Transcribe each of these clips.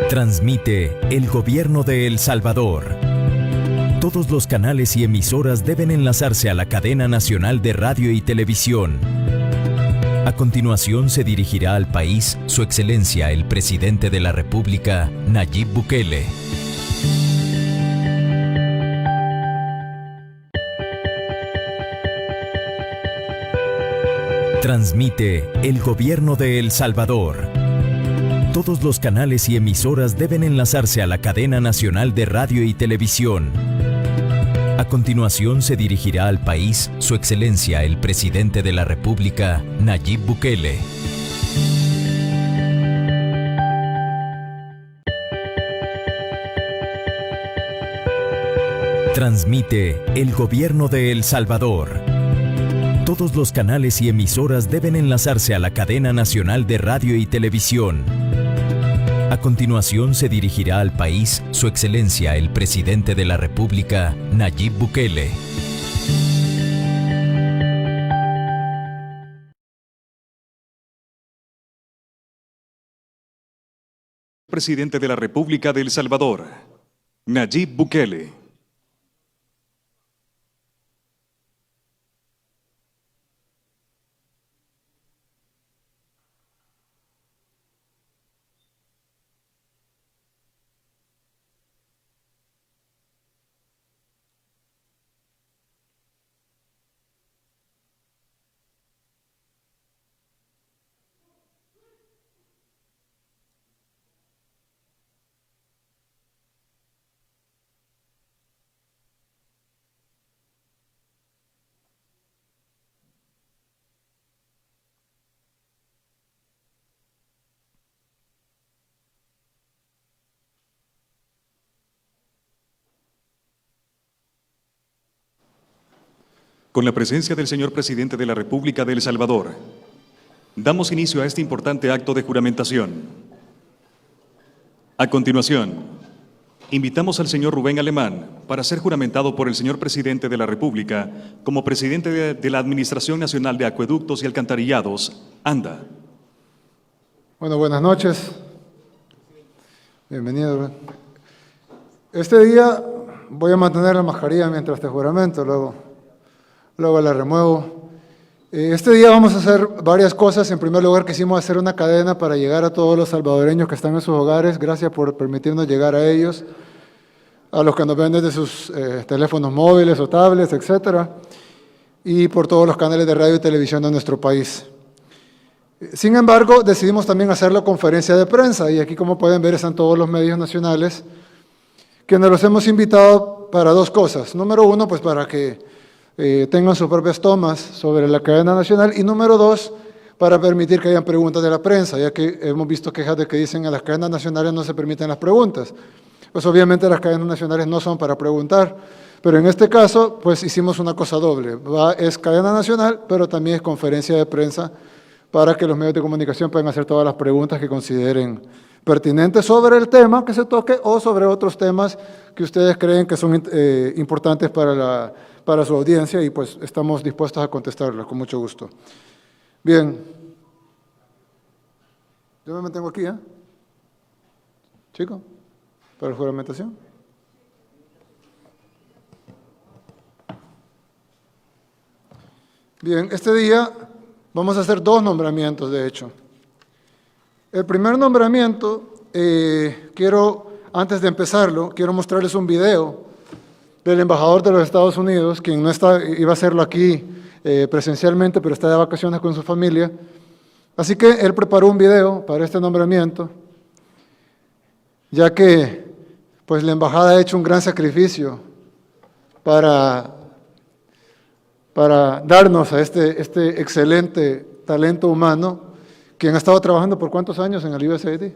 Transmite el Gobierno de El Salvador. Todos los canales y emisoras deben enlazarse a la cadena nacional de radio y televisión. A continuación se dirigirá al país Su Excelencia el Presidente de la República, Nayib Bukele. Transmite el Gobierno de El Salvador. Todos los canales y emisoras deben enlazarse a la cadena nacional de radio y televisión. A continuación se dirigirá al país Su Excelencia el Presidente de la República, Nayib Bukele. Transmite el Gobierno de El Salvador. Todos los canales y emisoras deben enlazarse a la cadena nacional de radio y televisión. A continuación se dirigirá al país Su Excelencia el Presidente de la República, Nayib Bukele. Presidente de la República de El Salvador, Nayib Bukele. Con la presencia del señor Presidente de la República de El Salvador, damos inicio a este importante acto de juramentación. A continuación, invitamos al señor Rubén Alemán para ser juramentado por el señor Presidente de la República como Presidente de la Administración Nacional de Acueductos y Alcantarillados, ANDA. Bueno, buenas noches. Bienvenido. Este día voy a mantener la mascarilla mientras te juramento, luego la remuevo. Este día vamos a hacer varias cosas. En primer lugar, quisimos hacer una cadena para llegar a todos los salvadoreños que están en sus hogares. Gracias por permitirnos llegar a ellos, a los que nos ven desde sus teléfonos móviles o tablets, etcétera, y por todos los canales de radio y televisión de nuestro país. Sin embargo, decidimos también hacer la conferencia de prensa, y aquí, como pueden ver, están todos los medios nacionales, que nos los hemos invitado para dos cosas. Número uno, pues para que tengan sus propias tomas sobre la cadena nacional, y número dos, para permitir que hayan preguntas de la prensa, ya que hemos visto quejas de que dicen a las cadenas nacionales no se permiten las preguntas. Pues obviamente las cadenas nacionales no son para preguntar, pero en este caso pues hicimos una cosa doble. Es cadena nacional, pero también es conferencia de prensa para que los medios de comunicación puedan hacer todas las preguntas que consideren pertinentes sobre el tema que se toque o sobre otros temas que ustedes creen que son importantes para su audiencia, y pues estamos dispuestos a contestarlas con mucho gusto. Bien. Yo me mantengo aquí, Chico, para la juramentación. Bien, este día vamos a hacer dos nombramientos, de hecho. El primer nombramiento, antes de empezarlo, quiero mostrarles un video del embajador de los Estados Unidos, quien no iba a hacerlo aquí presencialmente, pero está de vacaciones con su familia. Así que él preparó un video para este nombramiento, ya que pues, la embajada ha hecho un gran sacrificio para darnos a este excelente talento humano, quien ha estado trabajando por ¿cuántos años en el USAID?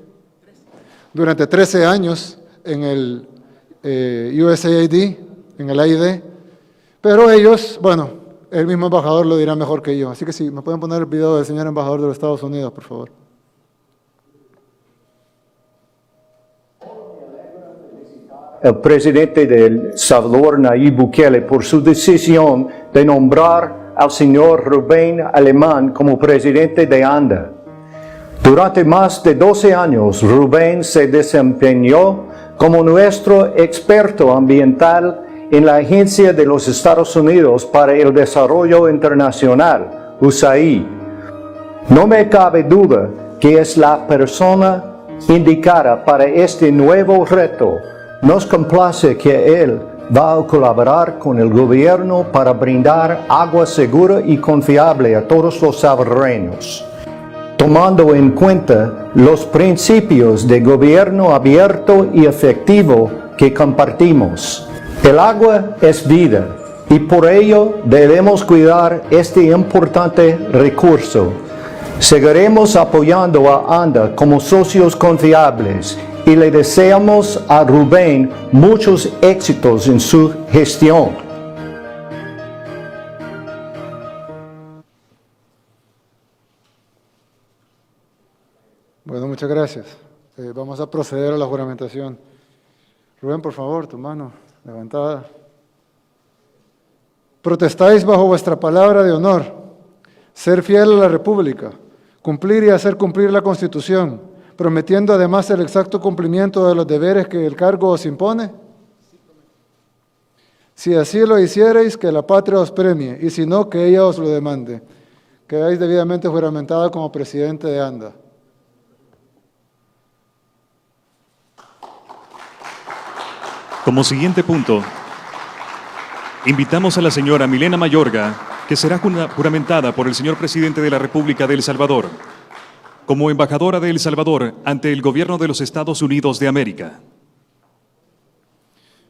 Durante 13 años en el USAID, en el AID, pero ellos, bueno, el mismo embajador lo dirá mejor que yo. Así que sí, me pueden poner el video del señor embajador de los Estados Unidos, por favor. El presidente de El Salvador, Nayib Bukele, por su decisión de nombrar al señor Rubén Alemán como presidente de ANDA. Durante más de 12 años, Rubén se desempeñó como nuestro experto ambiental en la Agencia de los Estados Unidos para el Desarrollo Internacional, USAID. No me cabe duda que es la persona indicada para este nuevo reto. Nos complace que él va a colaborar con el gobierno para brindar agua segura y confiable a todos los salvadoreños, tomando en cuenta los principios de gobierno abierto y efectivo que compartimos. El agua es vida y por ello debemos cuidar este importante recurso. Seguiremos apoyando a ANDA como socios confiables y le deseamos a Rubén muchos éxitos en su gestión. Bueno, muchas gracias. Vamos a proceder a la juramentación. Rubén, por favor, tu mano levantada. Protestáis bajo vuestra palabra de honor, ser fiel a la República, cumplir y hacer cumplir la Constitución, prometiendo además el exacto cumplimiento de los deberes que el cargo os impone. Si así lo hicierais, que la patria os premie, y si no, que ella os lo demande. Quedáis debidamente juramentada como presidente de ANDA. Como siguiente punto, invitamos a la señora Milena Mayorga, que será juramentada por el señor presidente de la República de El Salvador, como embajadora de El Salvador ante el gobierno de los Estados Unidos de América.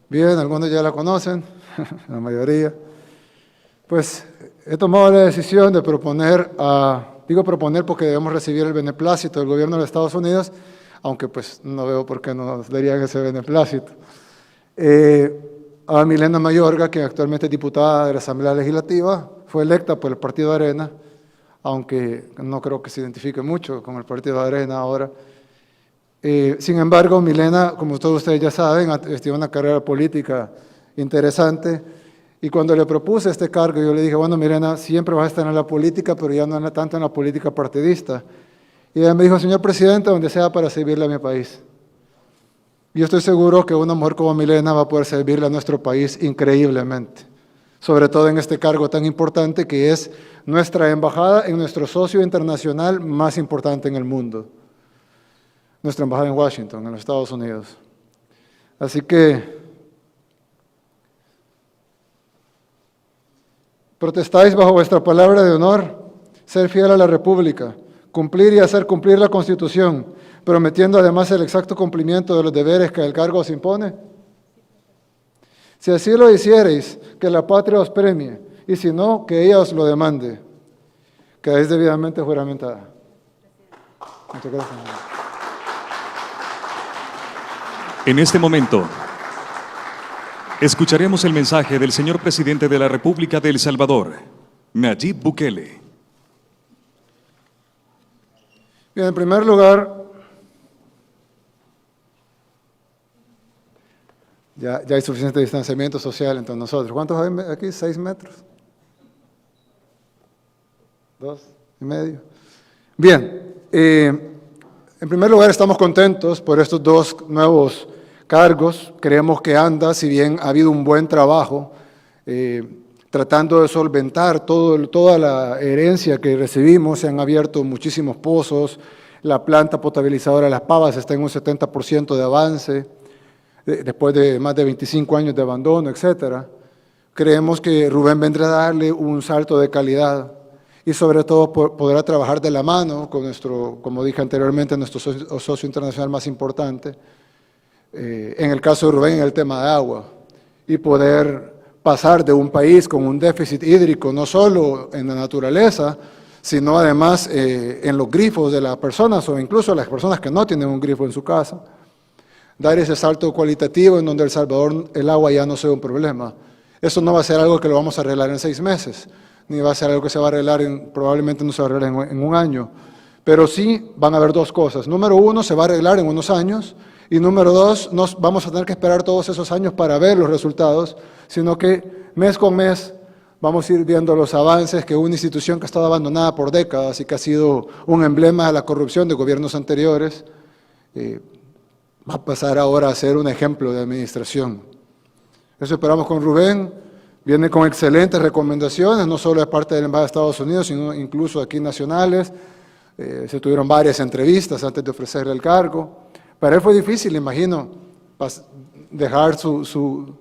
Bien, algunos ya la conocen, la mayoría. Pues he tomado la decisión de proponer, digo proponer porque debemos recibir el beneplácito del gobierno de los Estados Unidos, aunque pues no veo por qué no nos darían ese beneplácito. A Milena Mayorga, que actualmente es diputada de la Asamblea Legislativa, fue electa por el Partido Arena, aunque no creo que se identifique mucho con el Partido Arena ahora. Sin embargo, Milena, como todos ustedes ya saben, ha tenido una carrera política interesante, y cuando le propuse este cargo, yo le dije, bueno, Milena, siempre vas a estar en la política, pero ya no tanto en la política partidista. Y ella me dijo, señor presidente, donde sea para servirle a mi país. Yo estoy seguro que una mujer como Milena va a poder servirle a nuestro país increíblemente, sobre todo en este cargo tan importante que es nuestra embajada en nuestro socio internacional más importante en el mundo, nuestra embajada en Washington, en los Estados Unidos. Así que, protestáis bajo vuestra palabra de honor, ser fiel a la República, cumplir y hacer cumplir la Constitución, prometiendo además el exacto cumplimiento de los deberes que el cargo os impone. Si así lo hiciereis, que la patria os premie, y si no, que ella os lo demande. Quedáis debidamente juramentada. Muchas gracias. En este momento, escucharemos el mensaje del señor presidente de la República de El Salvador, Nayib Bukele. Bien, en primer lugar, ya hay suficiente distanciamiento social entre nosotros. ¿Cuántos hay aquí? 6 metros. 2,5. Bien, en primer lugar estamos contentos por estos 2 nuevos cargos. Creemos que ANDA, si bien ha habido un buen trabajo tratando de solventar toda la herencia que recibimos, se han abierto muchísimos pozos, la planta potabilizadora de Las Pavas está en un 70% de avance, después de más de 25 años de abandono, etc. Creemos que Rubén vendrá a darle un salto de calidad y sobre todo podrá trabajar de la mano con nuestro, como dije anteriormente, nuestro socio internacional más importante, en el caso de Rubén en el tema de agua, y poder pasar de un país con un déficit hídrico no solo en la naturaleza, sino además en los grifos de las personas o incluso las personas que no tienen un grifo en su casa, dar ese salto cualitativo en donde El Salvador el agua ya no sea un problema. Eso no va a ser algo que lo vamos a arreglar en 6 meses, ni va a ser algo que se va a arreglar probablemente no se va a arreglar en un año, pero sí van a haber 2 cosas. Número 1, se va a arreglar en unos años, y número 2, no vamos a tener que esperar todos esos años para ver los resultados, sino que mes con mes vamos a ir viendo los avances que una institución que ha estado abandonada por décadas y que ha sido un emblema de la corrupción de gobiernos anteriores, va a pasar ahora a ser un ejemplo de administración. Eso esperamos con Rubén. Viene con excelentes recomendaciones, no solo de parte de la Embajada de Estados Unidos, sino incluso aquí nacionales. Se tuvieron varias entrevistas antes de ofrecerle el cargo. Para él fue difícil, imagino, dejar su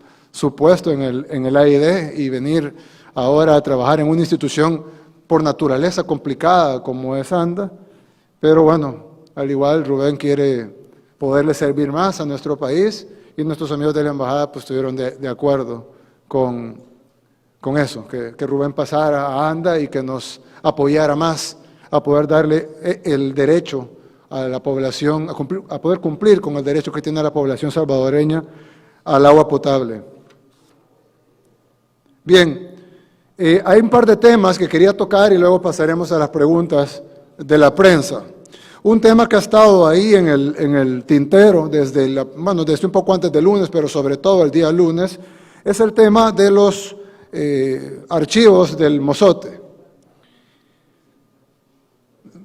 puesto en el AID y venir ahora a trabajar en una institución por naturaleza complicada como es ANDA. Pero bueno, al igual Rubén quiere poderle servir más a nuestro país y nuestros amigos de la Embajada pues estuvieron de acuerdo con eso, que Rubén pasara a ANDA y que nos apoyara más a poder darle el derecho a la población, a poder cumplir con el derecho que tiene la población salvadoreña al agua potable. Bien, hay un par de temas que quería tocar y luego pasaremos a las preguntas de la prensa. Un tema que ha estado ahí en el tintero desde un poco antes del lunes, pero sobre todo el día lunes, es el tema de los archivos del Mozote.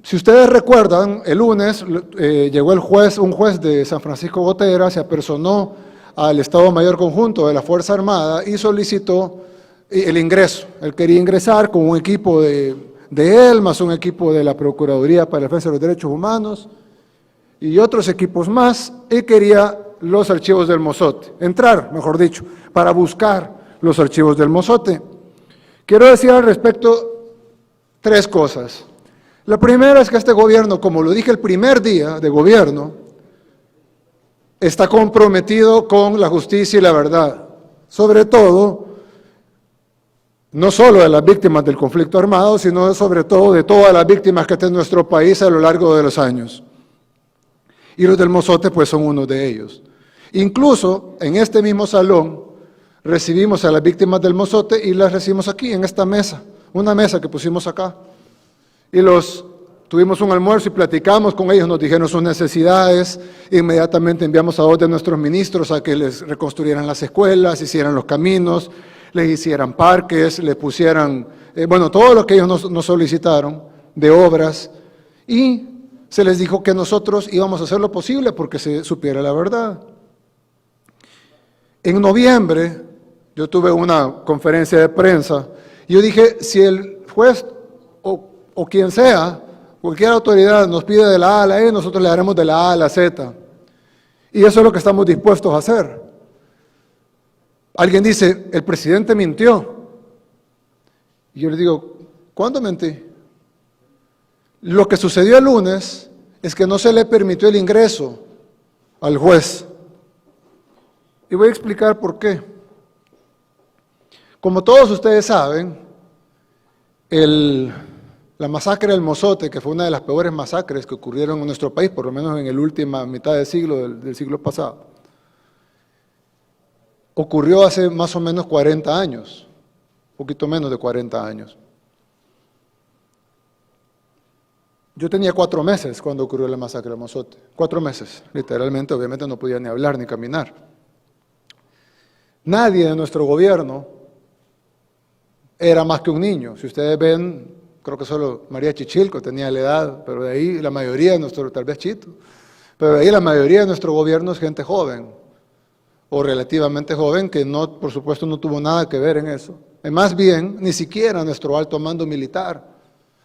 Si ustedes recuerdan, el lunes llegó un juez de San Francisco Gotera, se apersonó al Estado Mayor Conjunto de la Fuerza Armada y solicitó el ingreso. Él quería ingresar con un equipo de él, más un equipo de la Procuraduría para la Defensa de los Derechos Humanos y otros equipos más, y quería los archivos del Mozote, entrar, mejor dicho, para buscar los archivos del Mozote. Quiero decir al respecto tres cosas. La primera es que este gobierno, como lo dije el primer día de gobierno, está comprometido con la justicia y la verdad, sobre todo, no solo de las víctimas del conflicto armado, sino sobre todo de todas las víctimas que tiene nuestro país a lo largo de los años. Y los del Mozote pues son uno de ellos. Incluso en este mismo salón recibimos a las víctimas del Mozote y las recibimos aquí en esta mesa, una mesa que pusimos acá. Y tuvimos un almuerzo y platicamos con ellos, nos dijeron sus necesidades, inmediatamente enviamos a dos de nuestros ministros a que les reconstruyeran las escuelas, hicieran los caminos, les hicieran parques, les pusieran, todo lo que ellos nos solicitaron de obras, y se les dijo que nosotros íbamos a hacer lo posible porque se supiera la verdad. En noviembre, yo tuve una conferencia de prensa, y yo dije, si el juez o quien sea, cualquier autoridad nos pide de la A a la E, nosotros le haremos de la A a la Z. Y eso es lo que estamos dispuestos a hacer. Alguien dice, el presidente mintió. Y yo le digo, ¿cuándo mentí? Lo que sucedió el lunes es que no se le permitió el ingreso al juez. Y voy a explicar por qué. Como todos ustedes saben, la masacre del Mozote, que fue una de las peores masacres que ocurrieron en nuestro país, por lo menos en la última mitad del siglo pasado, ocurrió hace más o menos 40 años, un poquito menos de 40 años. Yo tenía 4 meses cuando ocurrió la masacre del Mozote, 4 meses, literalmente, obviamente no podía ni hablar ni caminar. Nadie de nuestro gobierno era más que un niño. Si ustedes ven, creo que solo María Chichilco tenía la edad, pero de ahí la mayoría de nuestro, tal vez Chito, pero de ahí la mayoría de nuestro gobierno es gente joven, o relativamente joven, que no, por supuesto no tuvo nada que ver en eso. Más bien, ni siquiera nuestro alto mando militar.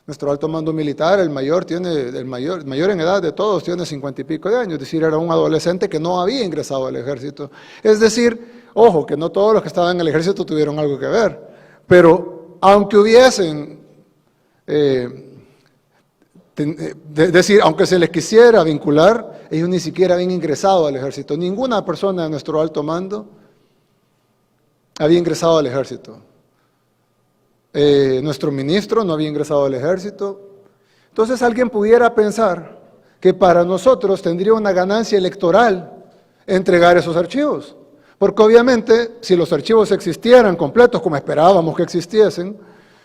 Nuestro alto mando militar, el mayor en edad de todos, tiene 50 y pico de años, es decir, era un adolescente que no había ingresado al ejército. Es decir, ojo, que no todos los que estaban en el ejército tuvieron algo que ver, pero aunque hubiesen, aunque se les quisiera vincular, ellos ni siquiera habían ingresado al ejército. Ninguna persona de nuestro alto mando había ingresado al ejército. Nuestro ministro no había ingresado al ejército. Entonces alguien pudiera pensar que para nosotros tendría una ganancia electoral entregar esos archivos, porque obviamente si los archivos existieran completos como esperábamos que existiesen,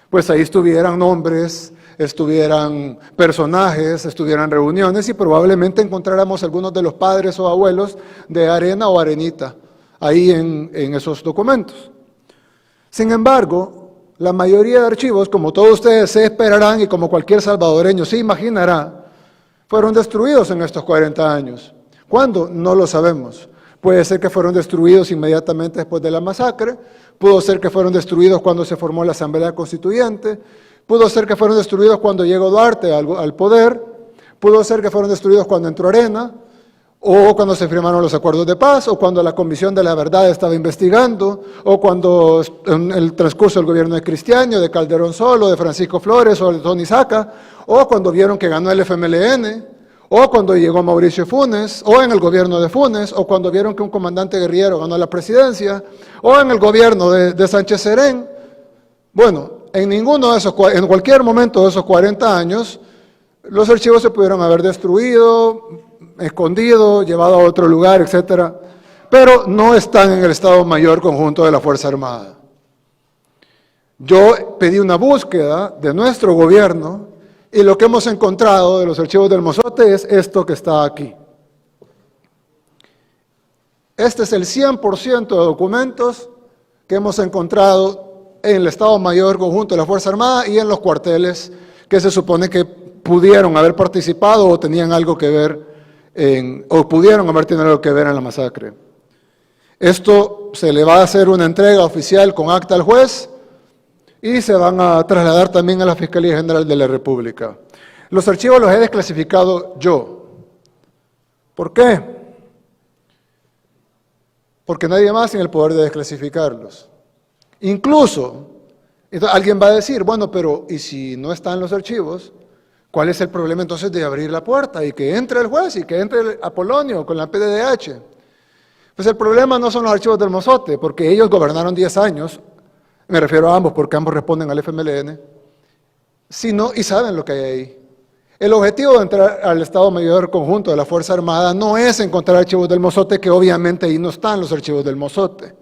pues ahí estuvieran nombres, estuvieran personajes, estuvieran reuniones y probablemente encontráramos algunos de los padres o abuelos de Arena o Arenita ahí en esos documentos. Sin embargo, la mayoría de archivos, como todos ustedes se esperarán y como cualquier salvadoreño se imaginará, fueron destruidos en estos 40 años. ¿Cuándo? No lo sabemos. Puede ser que fueron destruidos inmediatamente después de la masacre, pudo ser que fueron destruidos cuando se formó la Asamblea Constituyente, pudo ser que fueron destruidos cuando llegó Duarte al poder, pudo ser que fueron destruidos cuando entró Arena, o cuando se firmaron los acuerdos de paz, o cuando la Comisión de la Verdad estaba investigando, o cuando en el transcurso del gobierno de Cristiano, de Calderón Solo, de Francisco Flores o de Tony Saca, o cuando vieron que ganó el FMLN, o cuando llegó Mauricio Funes, o en el gobierno de Funes, o cuando vieron que un comandante guerrillero ganó la presidencia, o en el gobierno de Sánchez Serén. Bueno, en cualquier momento de esos 40 años, los archivos se pudieron haber destruido, escondido, llevado a otro lugar, etcétera, pero no están en el Estado Mayor Conjunto de la Fuerza Armada. Yo pedí una búsqueda de nuestro gobierno y lo que hemos encontrado de los archivos del Mozote es esto que está aquí. Este es el 100% de documentos que hemos encontrado en el Estado Mayor Conjunto de la Fuerza Armada y en los cuarteles que se supone que pudieron haber participado o tenían algo que ver o pudieron haber tenido algo que ver en la masacre. Esto se le va a hacer una entrega oficial con acta al juez y se van a trasladar también a la Fiscalía General de la República. Los archivos los he desclasificado yo. ¿Por qué? Porque nadie más tiene el poder de desclasificarlos. Incluso, alguien va a decir, bueno, pero ¿y si no están los archivos? ¿Cuál es el problema entonces de abrir la puerta y que entre el juez y que entre el Apolonio con la PDDH? Pues el problema no son los archivos del Mozote, porque ellos gobernaron 10 años, me refiero a ambos porque ambos responden al FMLN, sino, y saben lo que hay ahí. El objetivo de entrar al Estado Mayor Conjunto de la Fuerza Armada no es encontrar archivos del Mozote, que obviamente ahí no están los archivos del Mozote.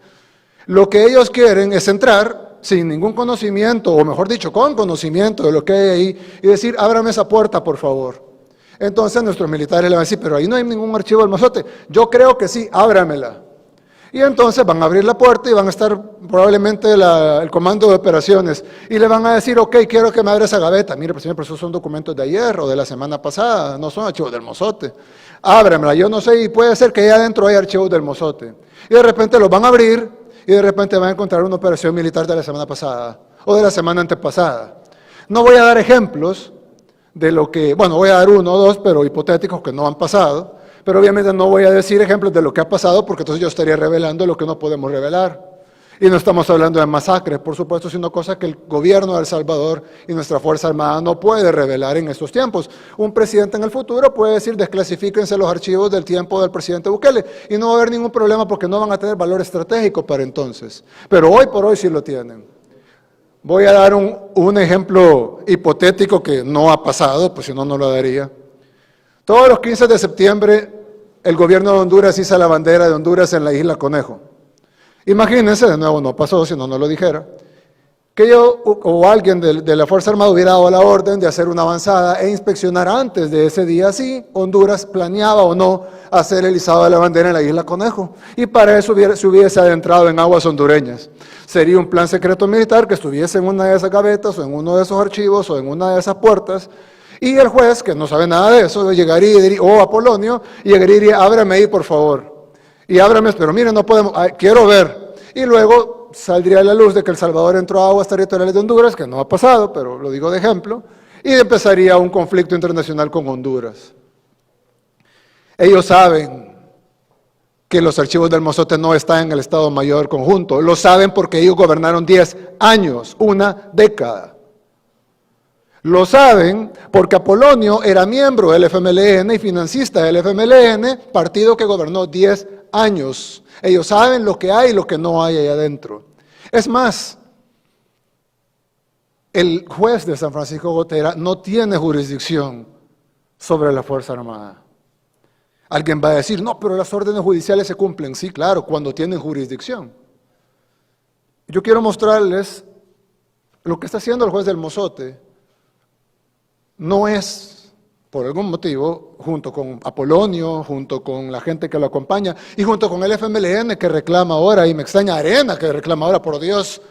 Lo que ellos quieren es entrar sin ningún conocimiento, o mejor dicho, con conocimiento de lo que hay ahí, y decir, ábrame esa puerta, por favor. Entonces nuestros militares le van a decir, pero ahí no hay ningún archivo del Mozote. Yo creo que sí, ábramela. Y entonces van a abrir la puerta y van a estar probablemente el comando de operaciones, y le van a decir, ok, quiero que me abra esa gaveta. Mire, pues, esos son documentos de ayer o de la semana pasada, no son archivos del Mozote. Ábramela, yo no sé, y puede ser que ahí adentro hay archivos del Mozote. Y de repente los van a abrir, y de repente van a encontrar una operación militar de la semana pasada, o de la semana antepasada. No voy a dar ejemplos de lo que, bueno, voy a dar uno o dos, pero hipotéticos que no han pasado, pero obviamente no voy a decir ejemplos de lo que ha pasado, porque entonces yo estaría revelando lo que no podemos revelar. Y no estamos hablando de masacres, por supuesto, sino cosas que el gobierno de El Salvador y nuestra Fuerza Armada no puede revelar en estos tiempos. Un presidente en el futuro puede decir, desclasifíquense los archivos del tiempo del presidente Bukele, y no va a haber ningún problema porque no van a tener valor estratégico para entonces. Pero hoy por hoy sí lo tienen. Voy a dar un ejemplo hipotético que no ha pasado, pues si no, no lo daría. Todos los 15 de septiembre, el gobierno de Honduras hizo la bandera de Honduras en la isla Conejo. Imagínense, de nuevo no pasó, si no, no lo dijera, que yo o alguien de la Fuerza Armada hubiera dado la orden de hacer una avanzada e inspeccionar antes de ese día si Honduras planeaba o no hacer el izado de la bandera en la isla Conejo. Y para eso se hubiese adentrado en aguas hondureñas. Sería un plan secreto militar que estuviese en una de esas gavetas o en uno de esos archivos o en una de esas puertas. Y el juez, que no sabe nada de eso, llegaría y diría, o Apolonio, llegaría y diría, ábrame ahí por favor. Y ábrame, pero mire, no podemos, quiero ver. Y luego saldría a la luz de que El Salvador entró a aguas territoriales de Honduras, que no ha pasado, pero lo digo de ejemplo, y empezaría un conflicto internacional con Honduras. Ellos saben que los archivos del Mozote no están en el Estado Mayor Conjunto, lo saben porque ellos gobernaron 10 años, una década. Lo saben porque Apolonio era miembro del FMLN y financista del FMLN, partido que gobernó 10 años. Ellos saben lo que hay y lo que no hay ahí adentro. Es más, el juez de San Francisco Gotera no tiene jurisdicción sobre la Fuerza Armada. Alguien va a decir, no, pero las órdenes judiciales se cumplen. Sí, claro, cuando tienen jurisdicción. Yo quiero mostrarles lo que está haciendo el juez del Mozote. No es, por algún motivo, junto con Apolonio, junto con la gente que lo acompaña, y junto con el FMLN que reclama ahora, y me extraña Arena que reclama ahora, por Dios,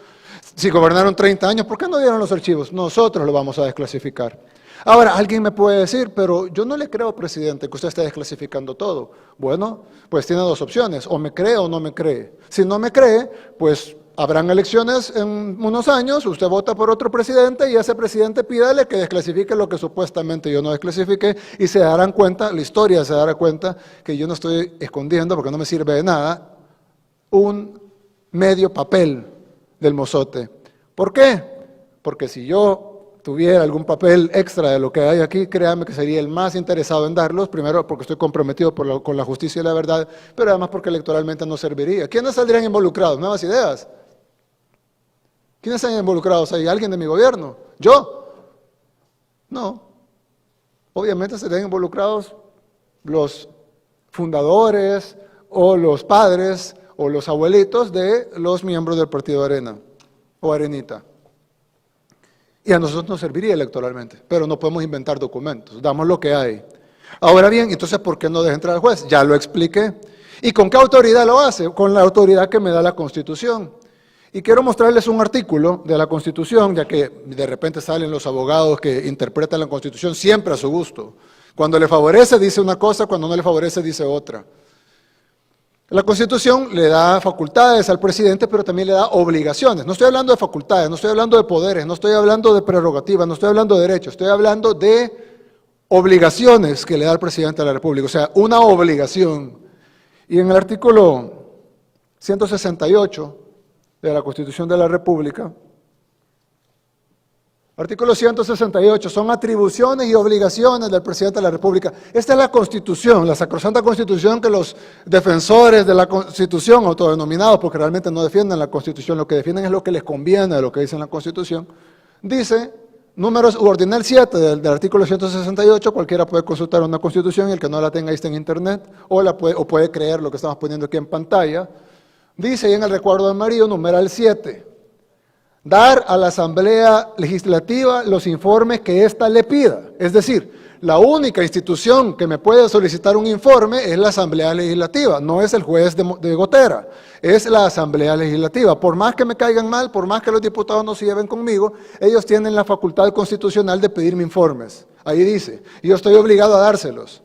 Si gobernaron 30 años, ¿por qué no dieron los archivos? Nosotros lo vamos a desclasificar. Ahora, alguien me puede decir, pero yo no le creo, presidente, que usted esté desclasificando todo. Bueno, pues tiene dos opciones, o me cree o no me cree. Si no me cree, pues habrán elecciones en unos años, usted vota por otro presidente y ese presidente pídale que desclasifique lo que supuestamente yo no desclasifiqué y se darán cuenta, la historia se dará cuenta que yo no estoy escondiendo, porque no me sirve de nada, un medio papel del mozote. ¿Por qué? Porque si yo tuviera algún papel extra de lo que hay aquí, créame que sería el más interesado en darlos, primero porque estoy comprometido con la justicia y la verdad, pero además porque electoralmente no serviría. ¿Quiénes saldrían involucrados? ¿Nuevas ideas? ¿Quiénes están involucrados ahí? ¿Alguien de mi gobierno? ¿Yo? No. Obviamente serían involucrados los fundadores o los padres o los abuelitos de los miembros del Partido Arena o Arenita. Y a nosotros nos serviría electoralmente, pero no podemos inventar documentos, damos lo que hay. Ahora bien, entonces, ¿por qué no deja entrar al juez? Ya lo expliqué. ¿Y con qué autoridad lo hace? Con la autoridad que me da la Constitución. Y quiero mostrarles un artículo de la Constitución, ya que de repente salen los abogados que interpretan la Constitución siempre a su gusto. Cuando le favorece dice una cosa, cuando no le favorece dice otra. La Constitución le da facultades al presidente, pero también le da obligaciones. No estoy hablando de facultades, no estoy hablando de poderes, no estoy hablando de prerrogativas, no estoy hablando de derechos, estoy hablando de obligaciones que le da al presidente de la República, o sea, una obligación. Y en el artículo 168 de la Constitución de la República, artículo 168, son atribuciones y obligaciones del presidente de la República. Esta es la Constitución, la sacrosanta Constitución que los defensores de la Constitución, autodenominados, porque realmente no defienden la Constitución, lo que defienden es lo que les conviene de lo que dice la Constitución, dice, números ordinal 7 del artículo 168, cualquiera puede consultar una Constitución, y el que no la tenga ahí está en internet, o puede creer lo que estamos poniendo aquí en pantalla, dice ahí en el recuerdo de Mario, numeral 7, dar a la Asamblea Legislativa los informes que ésta le pida. Es decir, la única institución que me puede solicitar un informe es la Asamblea Legislativa, no es el juez de Gotera, es la Asamblea Legislativa. Por más que me caigan mal, por más que los diputados no se lleven conmigo, ellos tienen la facultad constitucional de pedirme informes. Ahí dice, yo estoy obligado a dárselos,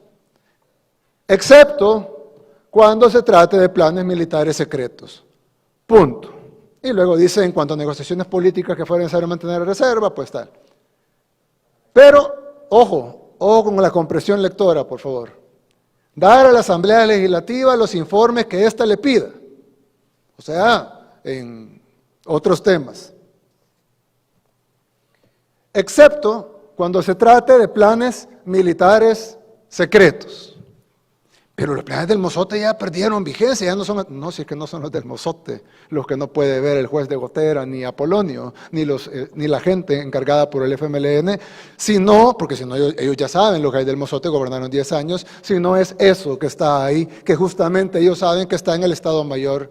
excepto cuando se trate de planes militares secretos. Punto. Y luego dice, en cuanto a negociaciones políticas que fuera necesario mantener reserva, pues tal. Pero, ojo con la compresión lectora, por favor. Dar a la Asamblea Legislativa los informes que ésta le pida. O sea, en otros temas. Excepto cuando se trate de planes militares secretos. Pero los planes del mozote ya perdieron vigencia, ya no son, no, si es que no son los del mozote, los que no puede ver el juez de Gotera, ni Apolonio, ni la gente encargada por el FMLN, sino, porque si no ellos ya saben lo que hay del mozote, gobernaron 10 años, si no es eso que está ahí, que justamente ellos saben que está en el Estado Mayor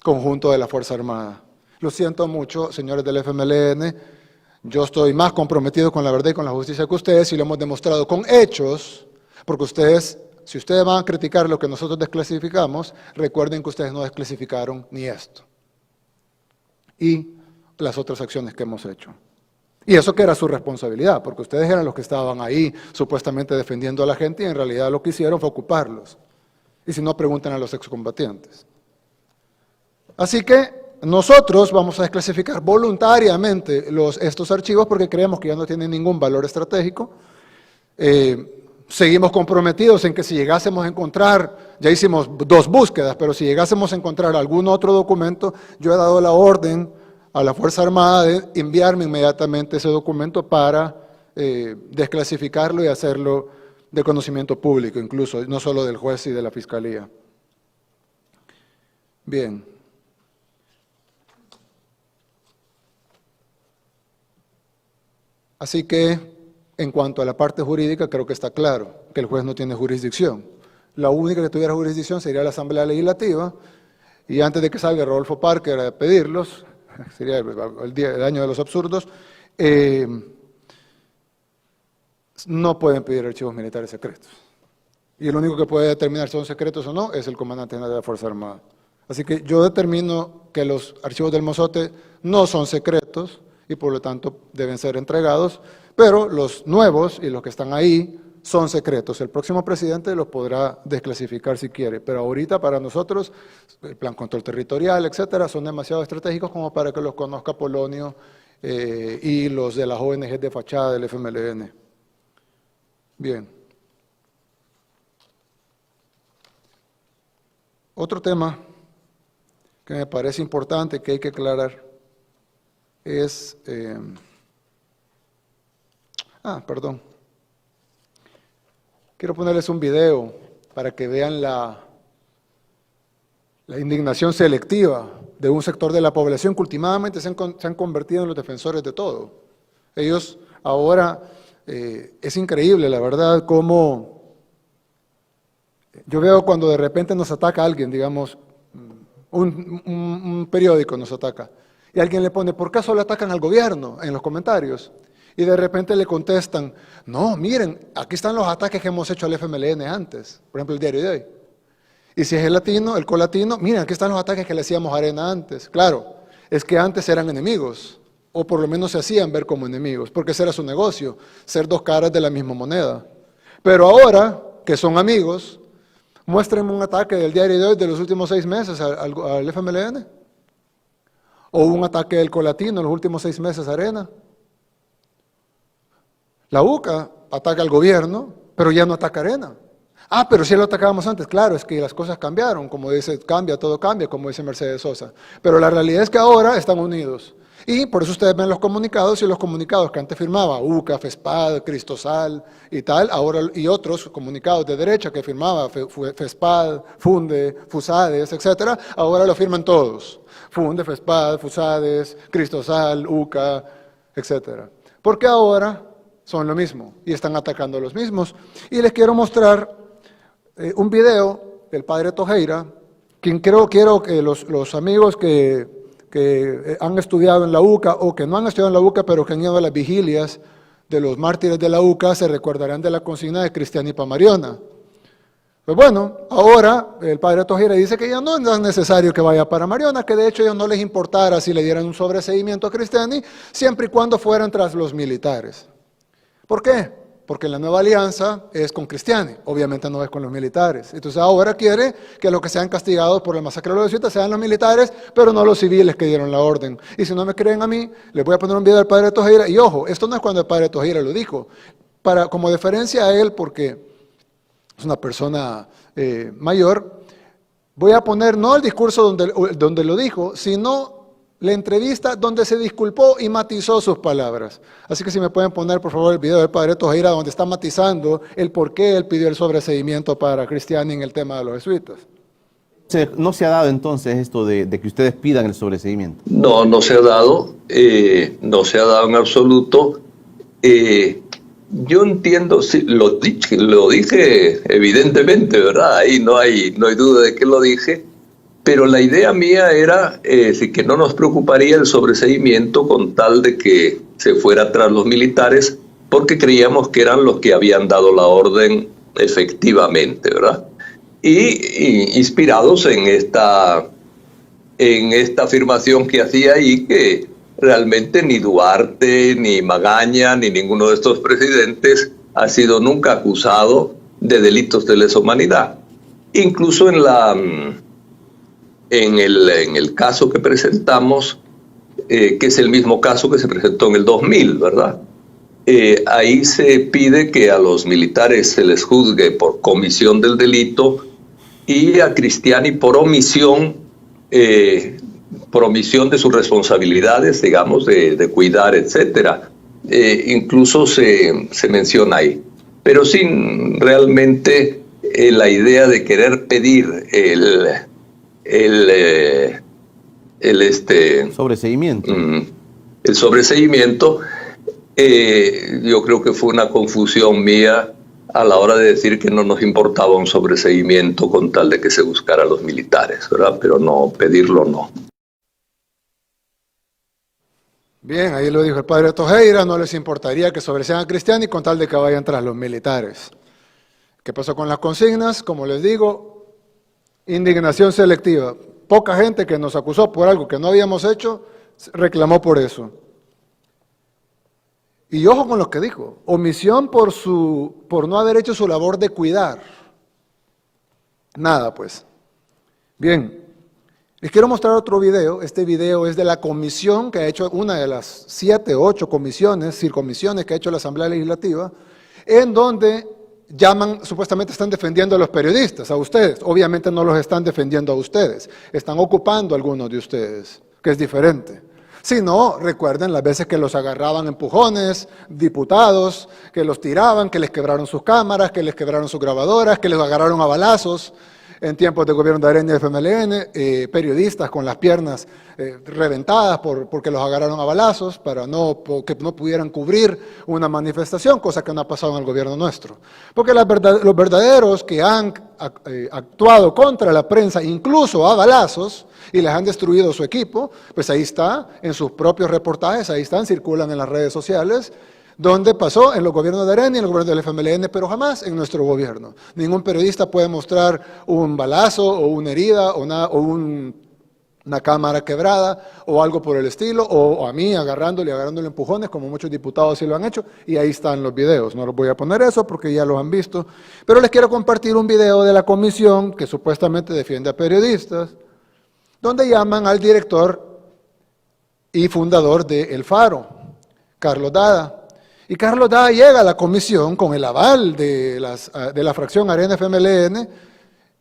Conjunto de la Fuerza Armada. Lo siento mucho, señores del FMLN, yo estoy más comprometido con la verdad y con la justicia que ustedes, y lo hemos demostrado con hechos, porque ustedes... Si ustedes van a criticar lo que nosotros desclasificamos, recuerden que ustedes no desclasificaron ni esto. Y las otras acciones que hemos hecho. Y eso que era su responsabilidad, porque ustedes eran los que estaban ahí supuestamente defendiendo a la gente y en realidad lo que hicieron fue ocuparlos. Y si no, pregunten a los excombatientes. Así que nosotros vamos a desclasificar voluntariamente estos archivos porque creemos que ya no tienen ningún valor estratégico. Seguimos comprometidos en que si llegásemos a encontrar, ya hicimos 2 búsquedas, pero si llegásemos a encontrar algún otro documento, yo he dado la orden a la Fuerza Armada de enviarme inmediatamente ese documento para desclasificarlo y hacerlo de conocimiento público, incluso, no solo del juez y de la Fiscalía. Bien. Así que, en cuanto a la parte jurídica, creo que está claro que el juez no tiene jurisdicción. La única que tuviera jurisdicción sería la Asamblea Legislativa, y antes de que salga Rodolfo Parker a pedirlos, sería el año de los absurdos, no pueden pedir archivos militares secretos. Y el único que puede determinar si son secretos o no es el comandante general de la Fuerza Armada. Así que yo determino que los archivos del mozote no son secretos y por lo tanto deben ser entregados, pero los nuevos y los que están ahí son secretos. El próximo presidente los podrá desclasificar si quiere, pero ahorita para nosotros, el plan control territorial, etcétera, son demasiado estratégicos como para que los conozca Polonio y los de las ONG de fachada del FMLN. Bien. Otro tema que me parece importante que hay que aclarar es... perdón. Quiero ponerles un video para que vean la indignación selectiva de un sector de la población que últimamente se han convertido en los defensores de todo. Ellos ahora, es increíble la verdad cómo yo veo cuando de repente nos ataca alguien, digamos, un periódico nos ataca, y alguien le pone, ¿por qué solo atacan al gobierno? En los comentarios. Y de repente le contestan, no, miren, aquí están los ataques que hemos hecho al FMLN antes, por ejemplo el Diario de Hoy. Y si es el latino, el colatino, miren, aquí están los ataques que le hacíamos a Arena antes. Claro, es que antes eran enemigos, o por lo menos se hacían ver como enemigos, porque ese era su negocio, ser dos caras de la misma moneda. Pero ahora, que son amigos, muéstrenme un ataque del Diario de Hoy de los últimos 6 meses al FMLN, o un ataque del colatino en los últimos 6 meses a Arena. La UCA ataca al gobierno, pero ya no ataca a Arena. Pero sí lo atacábamos antes. Claro, es que las cosas cambiaron, como dice, todo cambia, como dice Mercedes Sosa. Pero la realidad es que ahora están unidos. Y por eso ustedes ven los comunicados, y los comunicados que antes firmaba UCA, FESPAD, Cristosal y tal, ahora y otros comunicados de derecha que firmaba FESPAD, FUNDE, FUSADES, etcétera, ahora lo firman todos. FUNDE, FESPAD, FUSADES, Cristosal, UCA, etcétera. Porque ahora son lo mismo y están atacando a los mismos. Y les quiero mostrar un video del padre Tojeira, quien quiero que los amigos que han estudiado en la UCA o que no han estudiado en la UCA, pero que han ido a las vigilias de los mártires de la UCA, se recordarán de la consigna de Cristiani pa' Mariona. Pues bueno, ahora el padre Tojeira dice que ya no es necesario que vaya para Mariona, que de hecho a ellos no les importara si le dieran un sobreseimiento a Cristiani, siempre y cuando fueran tras los militares. ¿Por qué? Porque la nueva alianza es con Cristiani, obviamente no es con los militares. Entonces ahora quiere que los que sean castigados por el masacre de los jesuitas sean los militares, pero no los civiles que dieron la orden. Y si no me creen a mí, les voy a poner un video del padre Tojeira. Y ojo, esto no es cuando el padre Tojeira lo dijo, como deferencia a él, porque es una persona mayor, voy a poner no el discurso donde lo dijo, sino la entrevista donde se disculpó y matizó sus palabras. Así que si me pueden poner, por favor, el video del padre Tojeira, donde está matizando el por qué él pidió el sobreseimiento para Cristiani en el tema de los jesuitas. ¿No se ha dado entonces esto de que ustedes pidan el sobreseimiento? No, no se ha dado. No se ha dado en absoluto. Yo entiendo, sí, lo dije evidentemente, ¿verdad? Ahí no hay duda de que lo dije. Pero la idea mía era que no nos preocuparía el sobreseimiento con tal de que se fuera tras los militares, porque creíamos que eran los que habían dado la orden efectivamente, ¿verdad? Y inspirados en esta afirmación que hacía ahí, que realmente ni Duarte, ni Magaña, ni ninguno de estos presidentes ha sido nunca acusado de delitos de lesa humanidad. Incluso en el caso que presentamos, que es el mismo caso que se presentó en el 2000, ¿verdad? Ahí se pide que a los militares se les juzgue por comisión del delito y a Cristiani por omisión de sus responsabilidades, digamos, de cuidar, etcétera. Incluso se menciona ahí. Pero sin realmente la idea de querer pedir sobreseimiento. El sobreseimiento, yo creo que fue una confusión mía a la hora de decir que no nos importaba un sobreseimiento con tal de que se buscara a los militares, ¿verdad? Pero no, pedirlo no. Bien, ahí lo dijo el padre Tojeira, no les importaría que sobresean a Cristiani con tal de que vayan tras los militares. ¿Qué pasó con las consignas? Como les digo, indignación selectiva. Poca gente que nos acusó por algo que no habíamos hecho, reclamó por eso. Y ojo con lo que dijo, omisión por no haber hecho su labor de cuidar. Nada, pues. Bien, les quiero mostrar otro video. Este video es de la comisión que ha hecho, una de las 7 o 8 comisiones, circomisiones que ha hecho la Asamblea Legislativa, en donde llaman, supuestamente están defendiendo a los periodistas, a ustedes. Obviamente no los están defendiendo a ustedes, están ocupando a algunos de ustedes, que es diferente. Si no, recuerden las veces que los agarraban empujones, diputados, que los tiraban, que les quebraron sus cámaras, que les quebraron sus grabadoras, que les agarraron a balazos en tiempos de gobierno de Arena y FMLN, periodistas con las piernas reventadas porque los agarraron a balazos para que no pudieran cubrir una manifestación, cosa que no ha pasado en el gobierno nuestro. Porque los verdaderos que han actuado contra la prensa, incluso a balazos, y les han destruido su equipo, pues ahí está, en sus propios reportajes, ahí están, circulan en las redes sociales, donde pasó en los gobiernos de Arena y en el gobierno del FMLN, pero jamás en nuestro gobierno. Ningún periodista puede mostrar un balazo o una herida o una cámara quebrada o algo por el estilo, o a mí agarrándole empujones, como muchos diputados sí lo han hecho, y ahí están los videos. No los voy a poner eso porque ya los han visto, pero les quiero compartir un video de la comisión que supuestamente defiende a periodistas, donde llaman al director y fundador de El Faro, Carlos Dada. Y Carlos Dada llega a la comisión con el aval de la fracción Arena FMLN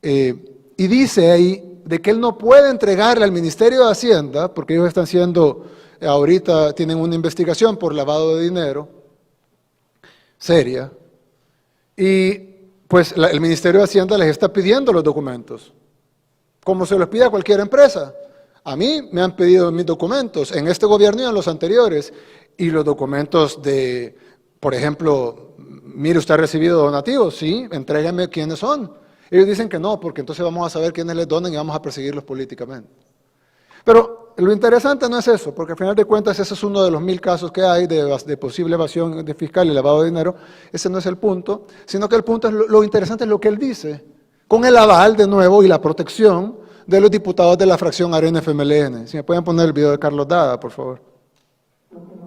y dice ahí de que él no puede entregarle al Ministerio de Hacienda, porque ellos están ahorita tienen una investigación por lavado de dinero seria, y pues el Ministerio de Hacienda les está pidiendo los documentos, como se los pide a cualquier empresa. A mí me han pedido mis documentos en este gobierno y en los anteriores, y los documentos de, por ejemplo, mire, usted ha recibido donativos, sí, entrégame quiénes son. Ellos dicen que no, porque entonces vamos a saber quiénes les donan y vamos a perseguirlos políticamente. Pero lo interesante no es eso, porque al final de cuentas ese es uno de los 1000 casos que hay de posible evasión de fiscal y lavado de dinero. Ese no es el punto, sino que el punto es lo interesante es lo que él dice, con el aval de nuevo y la protección de los diputados de la fracción Arena FMLN. Si me pueden poner el video de Carlos Dada, por favor.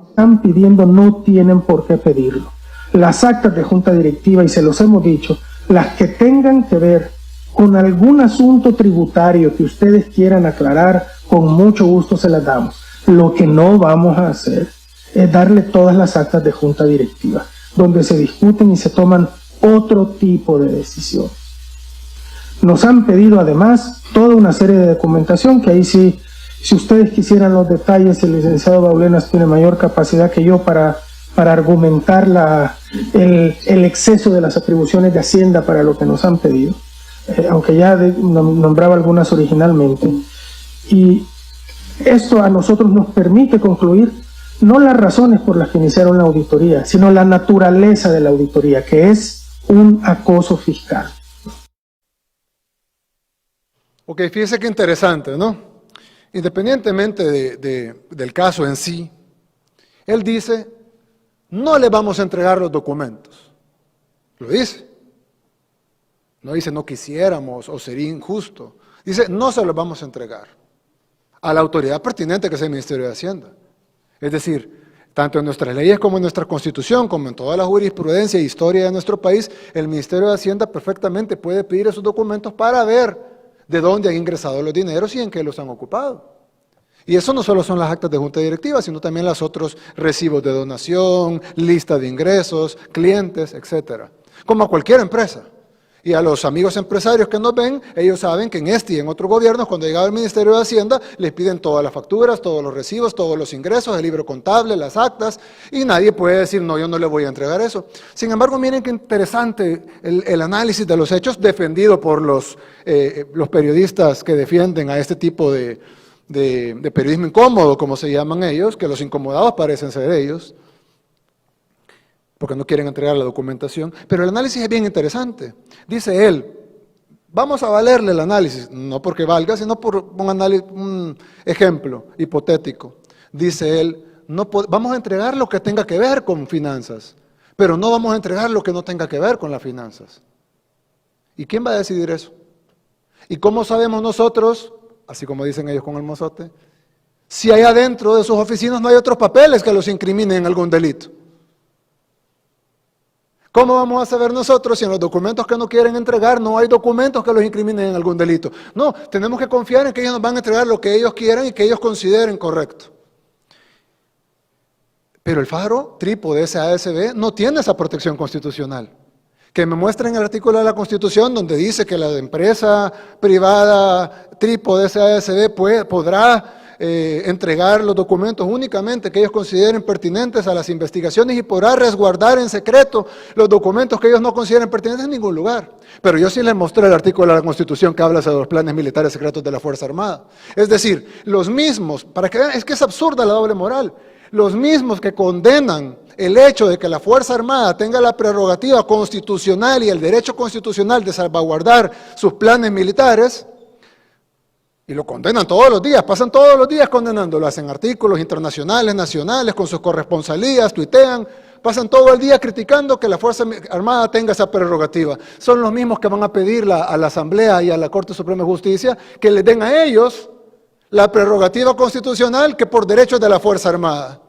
Están pidiendo no tienen por qué pedirlo. Las actas de junta directiva, y se los hemos dicho, las que tengan que ver con algún asunto tributario que ustedes quieran aclarar, con mucho gusto se las damos. Lo que no vamos a hacer es darle todas las actas de junta directiva, donde se discuten y se toman otro tipo de decisiones. Nos han pedido además toda una serie de documentación que ahí sí, si ustedes quisieran los detalles, el licenciado Baulenas tiene mayor capacidad que yo para argumentar el exceso de las atribuciones de Hacienda para lo que nos han pedido, aunque ya nombraba algunas originalmente. Y esto a nosotros nos permite concluir no las razones por las que iniciaron la auditoría, sino la naturaleza de la auditoría, que es un acoso fiscal. Ok, fíjese qué interesante, ¿no? Independientemente del caso en sí, él dice, no le vamos a entregar los documentos. Lo dice. No dice no quisiéramos o sería injusto. Dice no se los vamos a entregar a la autoridad pertinente que es el Ministerio de Hacienda. Es decir, tanto en nuestras leyes como en nuestra Constitución, como en toda la jurisprudencia e historia de nuestro país, el Ministerio de Hacienda perfectamente puede pedir esos documentos para ver de dónde han ingresado los dineros y en qué los han ocupado. Y eso no solo son las actas de junta directiva, sino también los otros recibos de donación, lista de ingresos, clientes, etcétera. Como a cualquier empresa. Y a los amigos empresarios que nos ven, ellos saben que en este y en otros gobiernos, cuando llega el Ministerio de Hacienda, les piden todas las facturas, todos los recibos, todos los ingresos, el libro contable, las actas, y nadie puede decir, no, yo no le voy a entregar eso. Sin embargo, miren qué interesante el análisis de los hechos defendido por los periodistas que defienden a este tipo de periodismo incómodo, como se llaman ellos, que los incomodados parecen ser ellos, porque no quieren entregar la documentación, pero el análisis es bien interesante. Dice él, vamos a valerle el análisis, no porque valga, sino por un ejemplo hipotético. Dice él, vamos a entregar lo que tenga que ver con finanzas, pero no vamos a entregar lo que no tenga que ver con las finanzas. ¿Y quién va a decidir eso? ¿Y cómo sabemos nosotros, así como dicen ellos con el mozote, si allá dentro de sus oficinas no hay otros papeles que los incriminen en algún delito? ¿Cómo vamos a saber nosotros si en los documentos que no quieren entregar no hay documentos que los incriminen en algún delito? No, tenemos que confiar en que ellos nos van a entregar lo que ellos quieran y que ellos consideren correcto. Pero el faro trípode SASB no tiene esa protección constitucional. Que me muestren el artículo de la Constitución donde dice que la empresa privada trípode SASB podrá entregar los documentos únicamente que ellos consideren pertinentes a las investigaciones y podrá resguardar en secreto los documentos que ellos no consideren pertinentes en ningún lugar. Pero yo sí les mostré el artículo de la Constitución que habla sobre los planes militares secretos de la Fuerza Armada. Es decir, los mismos, para que vean, es que es absurda la doble moral, los mismos que condenan el hecho de que la Fuerza Armada tenga la prerrogativa constitucional y el derecho constitucional de salvaguardar sus planes militares, y lo condenan todos los días, pasan todos los días condenándolo, hacen artículos internacionales, nacionales, con sus corresponsalías, tuitean, pasan todo el día criticando que la Fuerza Armada tenga esa prerrogativa. Son los mismos que van a pedir a la Asamblea y a la Corte Suprema de Justicia que les den a ellos la prerrogativa constitucional que por derechos de la Fuerza Armada.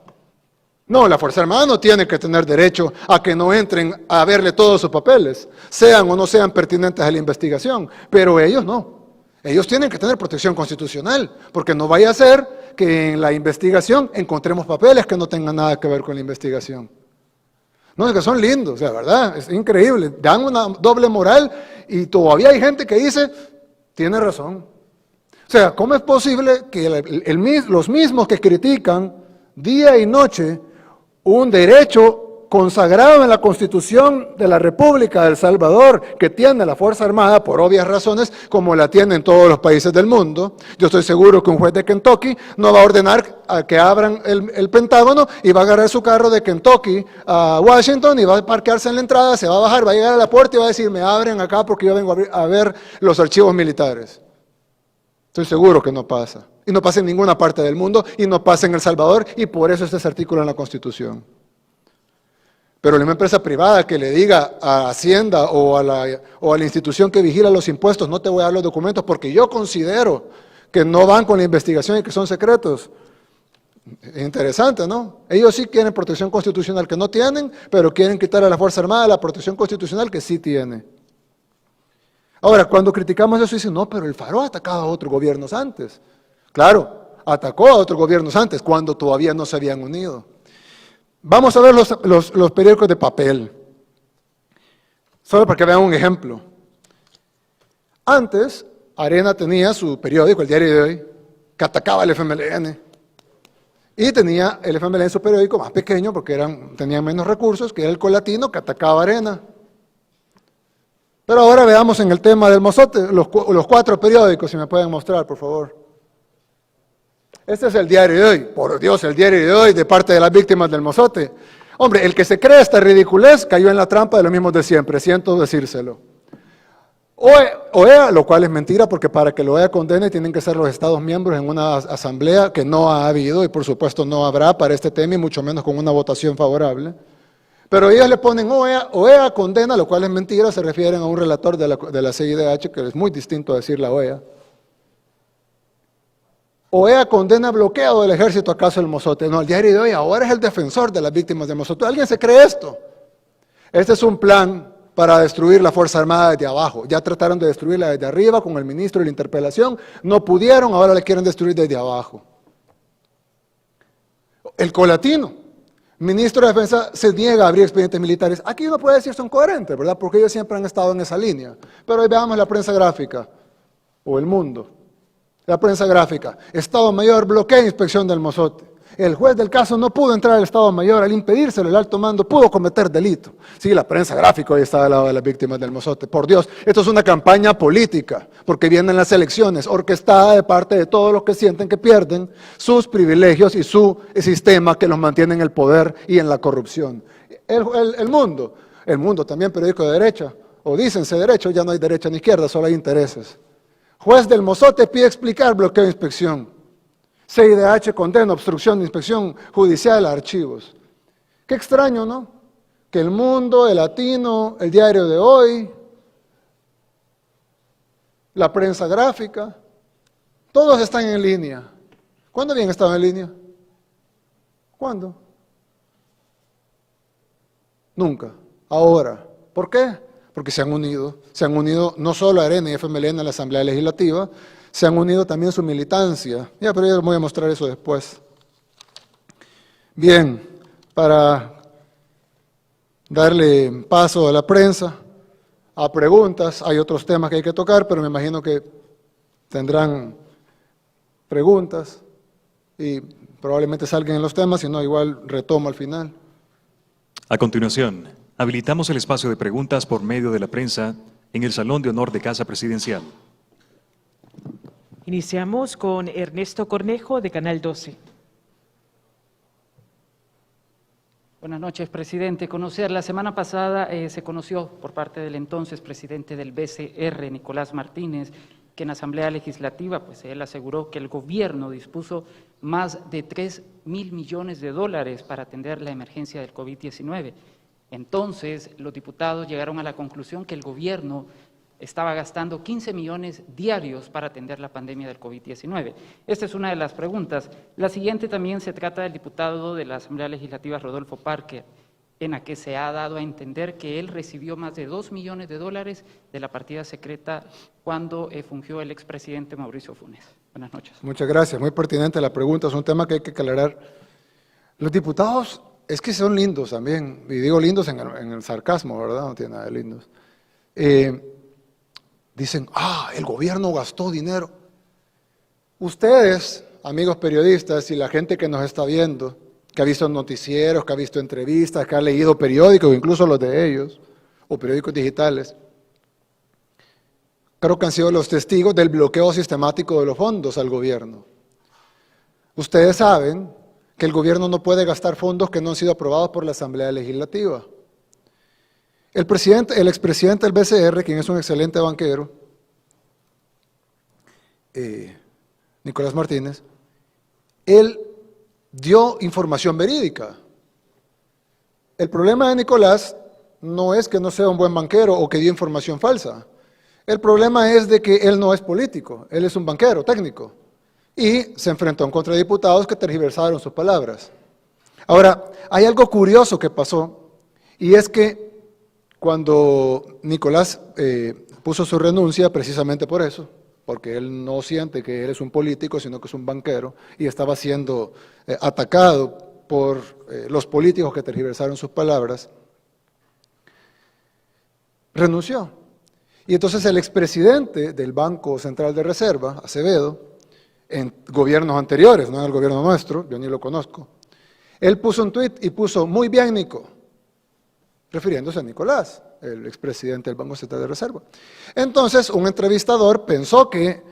No, la Fuerza Armada no tiene que tener derecho a que no entren a verle todos sus papeles, sean o no sean pertinentes a la investigación, pero ellos no. Ellos tienen que tener protección constitucional, porque no vaya a ser que en la investigación encontremos papeles que no tengan nada que ver con la investigación. No, es que son lindos, o sea, ¿verdad? Es increíble. Dan una doble moral y todavía hay gente que dice, tiene razón. O sea, ¿cómo es posible que los mismos que critican día y noche un derecho consagrado en la Constitución de la República de El Salvador, que tiene la Fuerza Armada por obvias razones, como la tienen todos los países del mundo? Yo estoy seguro que un juez de Kentucky no va a ordenar a que abran el Pentágono y va a agarrar su carro de Kentucky a Washington y va a parquearse en la entrada, se va a bajar, va a llegar a la puerta y va a decir, me abren acá porque yo vengo a ver los archivos militares. Estoy seguro que no pasa. Y no pasa en ninguna parte del mundo y no pasa en El Salvador y por eso este artículo en la Constitución. Pero una empresa privada que le diga a Hacienda o a la institución que vigila los impuestos, no te voy a dar los documentos porque yo considero que no van con la investigación y que son secretos. Es interesante, ¿no? Ellos sí quieren protección constitucional que no tienen, pero quieren quitar a la Fuerza Armada la protección constitucional que sí tiene. Ahora, cuando criticamos eso, dicen, no, pero el Faro ha atacado a otros gobiernos antes. Claro, atacó a otros gobiernos antes, cuando todavía no se habían unido. Vamos a ver los periódicos de papel, solo para que vean un ejemplo. Antes, Arena tenía su periódico, el Diario de Hoy, que atacaba al FMLN. Y tenía el FMLN su periódico más pequeño, porque tenían menos recursos, que era el Colatino, que atacaba a Arena. Pero ahora veamos en el tema del Mozote, los 4 periódicos, si me pueden mostrar, por favor. Este es el Diario de Hoy, por Dios, el Diario de Hoy de parte de las víctimas del Mozote. Hombre, el que se cree esta ridiculez cayó en la trampa de los mismos de siempre, siento decírselo. OEA, lo cual es mentira, porque para que la OEA condene tienen que ser los Estados miembros en una asamblea que no ha habido y por supuesto no habrá para este tema y mucho menos con una votación favorable. Pero ellos le ponen OEA condena, lo cual es mentira, se refieren a un relator de la CIDH, que es muy distinto a decir la OEA. OEA condena bloqueo del ejército a caso del Mozote. No, el Diario de Hoy ahora es el defensor de las víctimas del Mozote. ¿Alguien se cree esto? Este es un plan para destruir la Fuerza Armada desde abajo. Ya trataron de destruirla desde arriba con el ministro y la interpelación. No pudieron, ahora la quieren destruir desde abajo. El Colatino, ministro de Defensa, se niega a abrir expedientes militares. Aquí uno puede decir son coherentes, ¿verdad? Porque ellos siempre han estado en esa línea. Pero hoy veamos la prensa gráfica o El Mundo. La prensa gráfica, Estado Mayor bloquea inspección del Mozote. El juez del caso no pudo entrar al Estado Mayor, al impedírselo el alto mando pudo cometer delito. Sí, la prensa gráfica hoy está al lado de las víctimas del Mozote. Por Dios, esto es una campaña política, porque vienen las elecciones, orquestada de parte de todos los que sienten que pierden sus privilegios y su sistema que los mantiene en el poder y en la corrupción. El Mundo también periódico de derecha, o dícense derecho, ya no hay derecha ni izquierda, solo hay intereses. Juez del Mozote pide explicar bloqueo de inspección. CIDH condena obstrucción de inspección judicial a archivos. Qué extraño, ¿no? Que El Mundo, El Latino, el Diario de Hoy, la prensa gráfica, todos están en línea ¿Cuándo habían estado en línea? ¿Cuándo? Nunca. Ahora. ¿Por qué? Porque se han unido no solo Arena y FMLN a la Asamblea Legislativa, se han unido también su militancia. Ya, pero yo les voy a mostrar eso después. Bien, para darle paso a la prensa, a preguntas, hay otros temas que hay que tocar, pero me imagino que tendrán preguntas y probablemente salgan en los temas, si no, igual retomo al final. A continuación, habilitamos el espacio de preguntas por medio de la prensa en el Salón de Honor de Casa Presidencial. Iniciamos con Ernesto Cornejo, de Canal 12. Buenas noches, presidente. La semana pasada se conoció por parte del entonces presidente del BCR, Nicolás Martínez, que en Asamblea Legislativa, pues él aseguró que el gobierno dispuso más de 3.000 millones de dólares para atender la emergencia del COVID-19. Entonces, los diputados llegaron a la conclusión que el gobierno estaba gastando 15 millones diarios para atender la pandemia del COVID-19. Esta es una de las preguntas. La siguiente también se trata del diputado de la Asamblea Legislativa, Rodolfo Parker, en la que se ha dado a entender que él recibió más de 2 millones de dólares de la partida secreta cuando fungió el expresidente Mauricio Funes. Buenas noches. Muchas gracias, muy pertinente la pregunta, es un tema que hay que aclarar. Los diputados es que son lindos también, y digo lindos en el sarcasmo, ¿verdad? No tiene nada de lindos. Dicen, el gobierno gastó dinero. Ustedes, amigos periodistas y la gente que nos está viendo, que ha visto noticieros, que ha visto entrevistas, que ha leído periódicos, incluso los de ellos, o periódicos digitales, creo que han sido los testigos del bloqueo sistemático de los fondos al gobierno. Ustedes saben que el gobierno no puede gastar fondos que no han sido aprobados por la Asamblea Legislativa. El expresidente del BCR, quien es un excelente banquero, Nicolás Martínez, él dio información verídica. El problema de Nicolás no es que no sea un buen banquero o que dio información falsa. El problema es de que él no es político, él es un banquero técnico. Y se enfrentó contra diputados que tergiversaron sus palabras. Ahora, hay algo curioso que pasó, y es que cuando Nicolás puso su renuncia, precisamente por eso, porque él no siente que él es un político, sino que es un banquero, y estaba siendo atacado por los políticos que tergiversaron sus palabras, renunció. Y entonces el expresidente del Banco Central de Reserva, Acevedo, en gobiernos anteriores, no en el gobierno nuestro, yo ni lo conozco, él puso un tuit y puso, muy bien, Nico, refiriéndose a Nicolás, el expresidente del Banco Central de Reserva. Entonces, un entrevistador pensó que,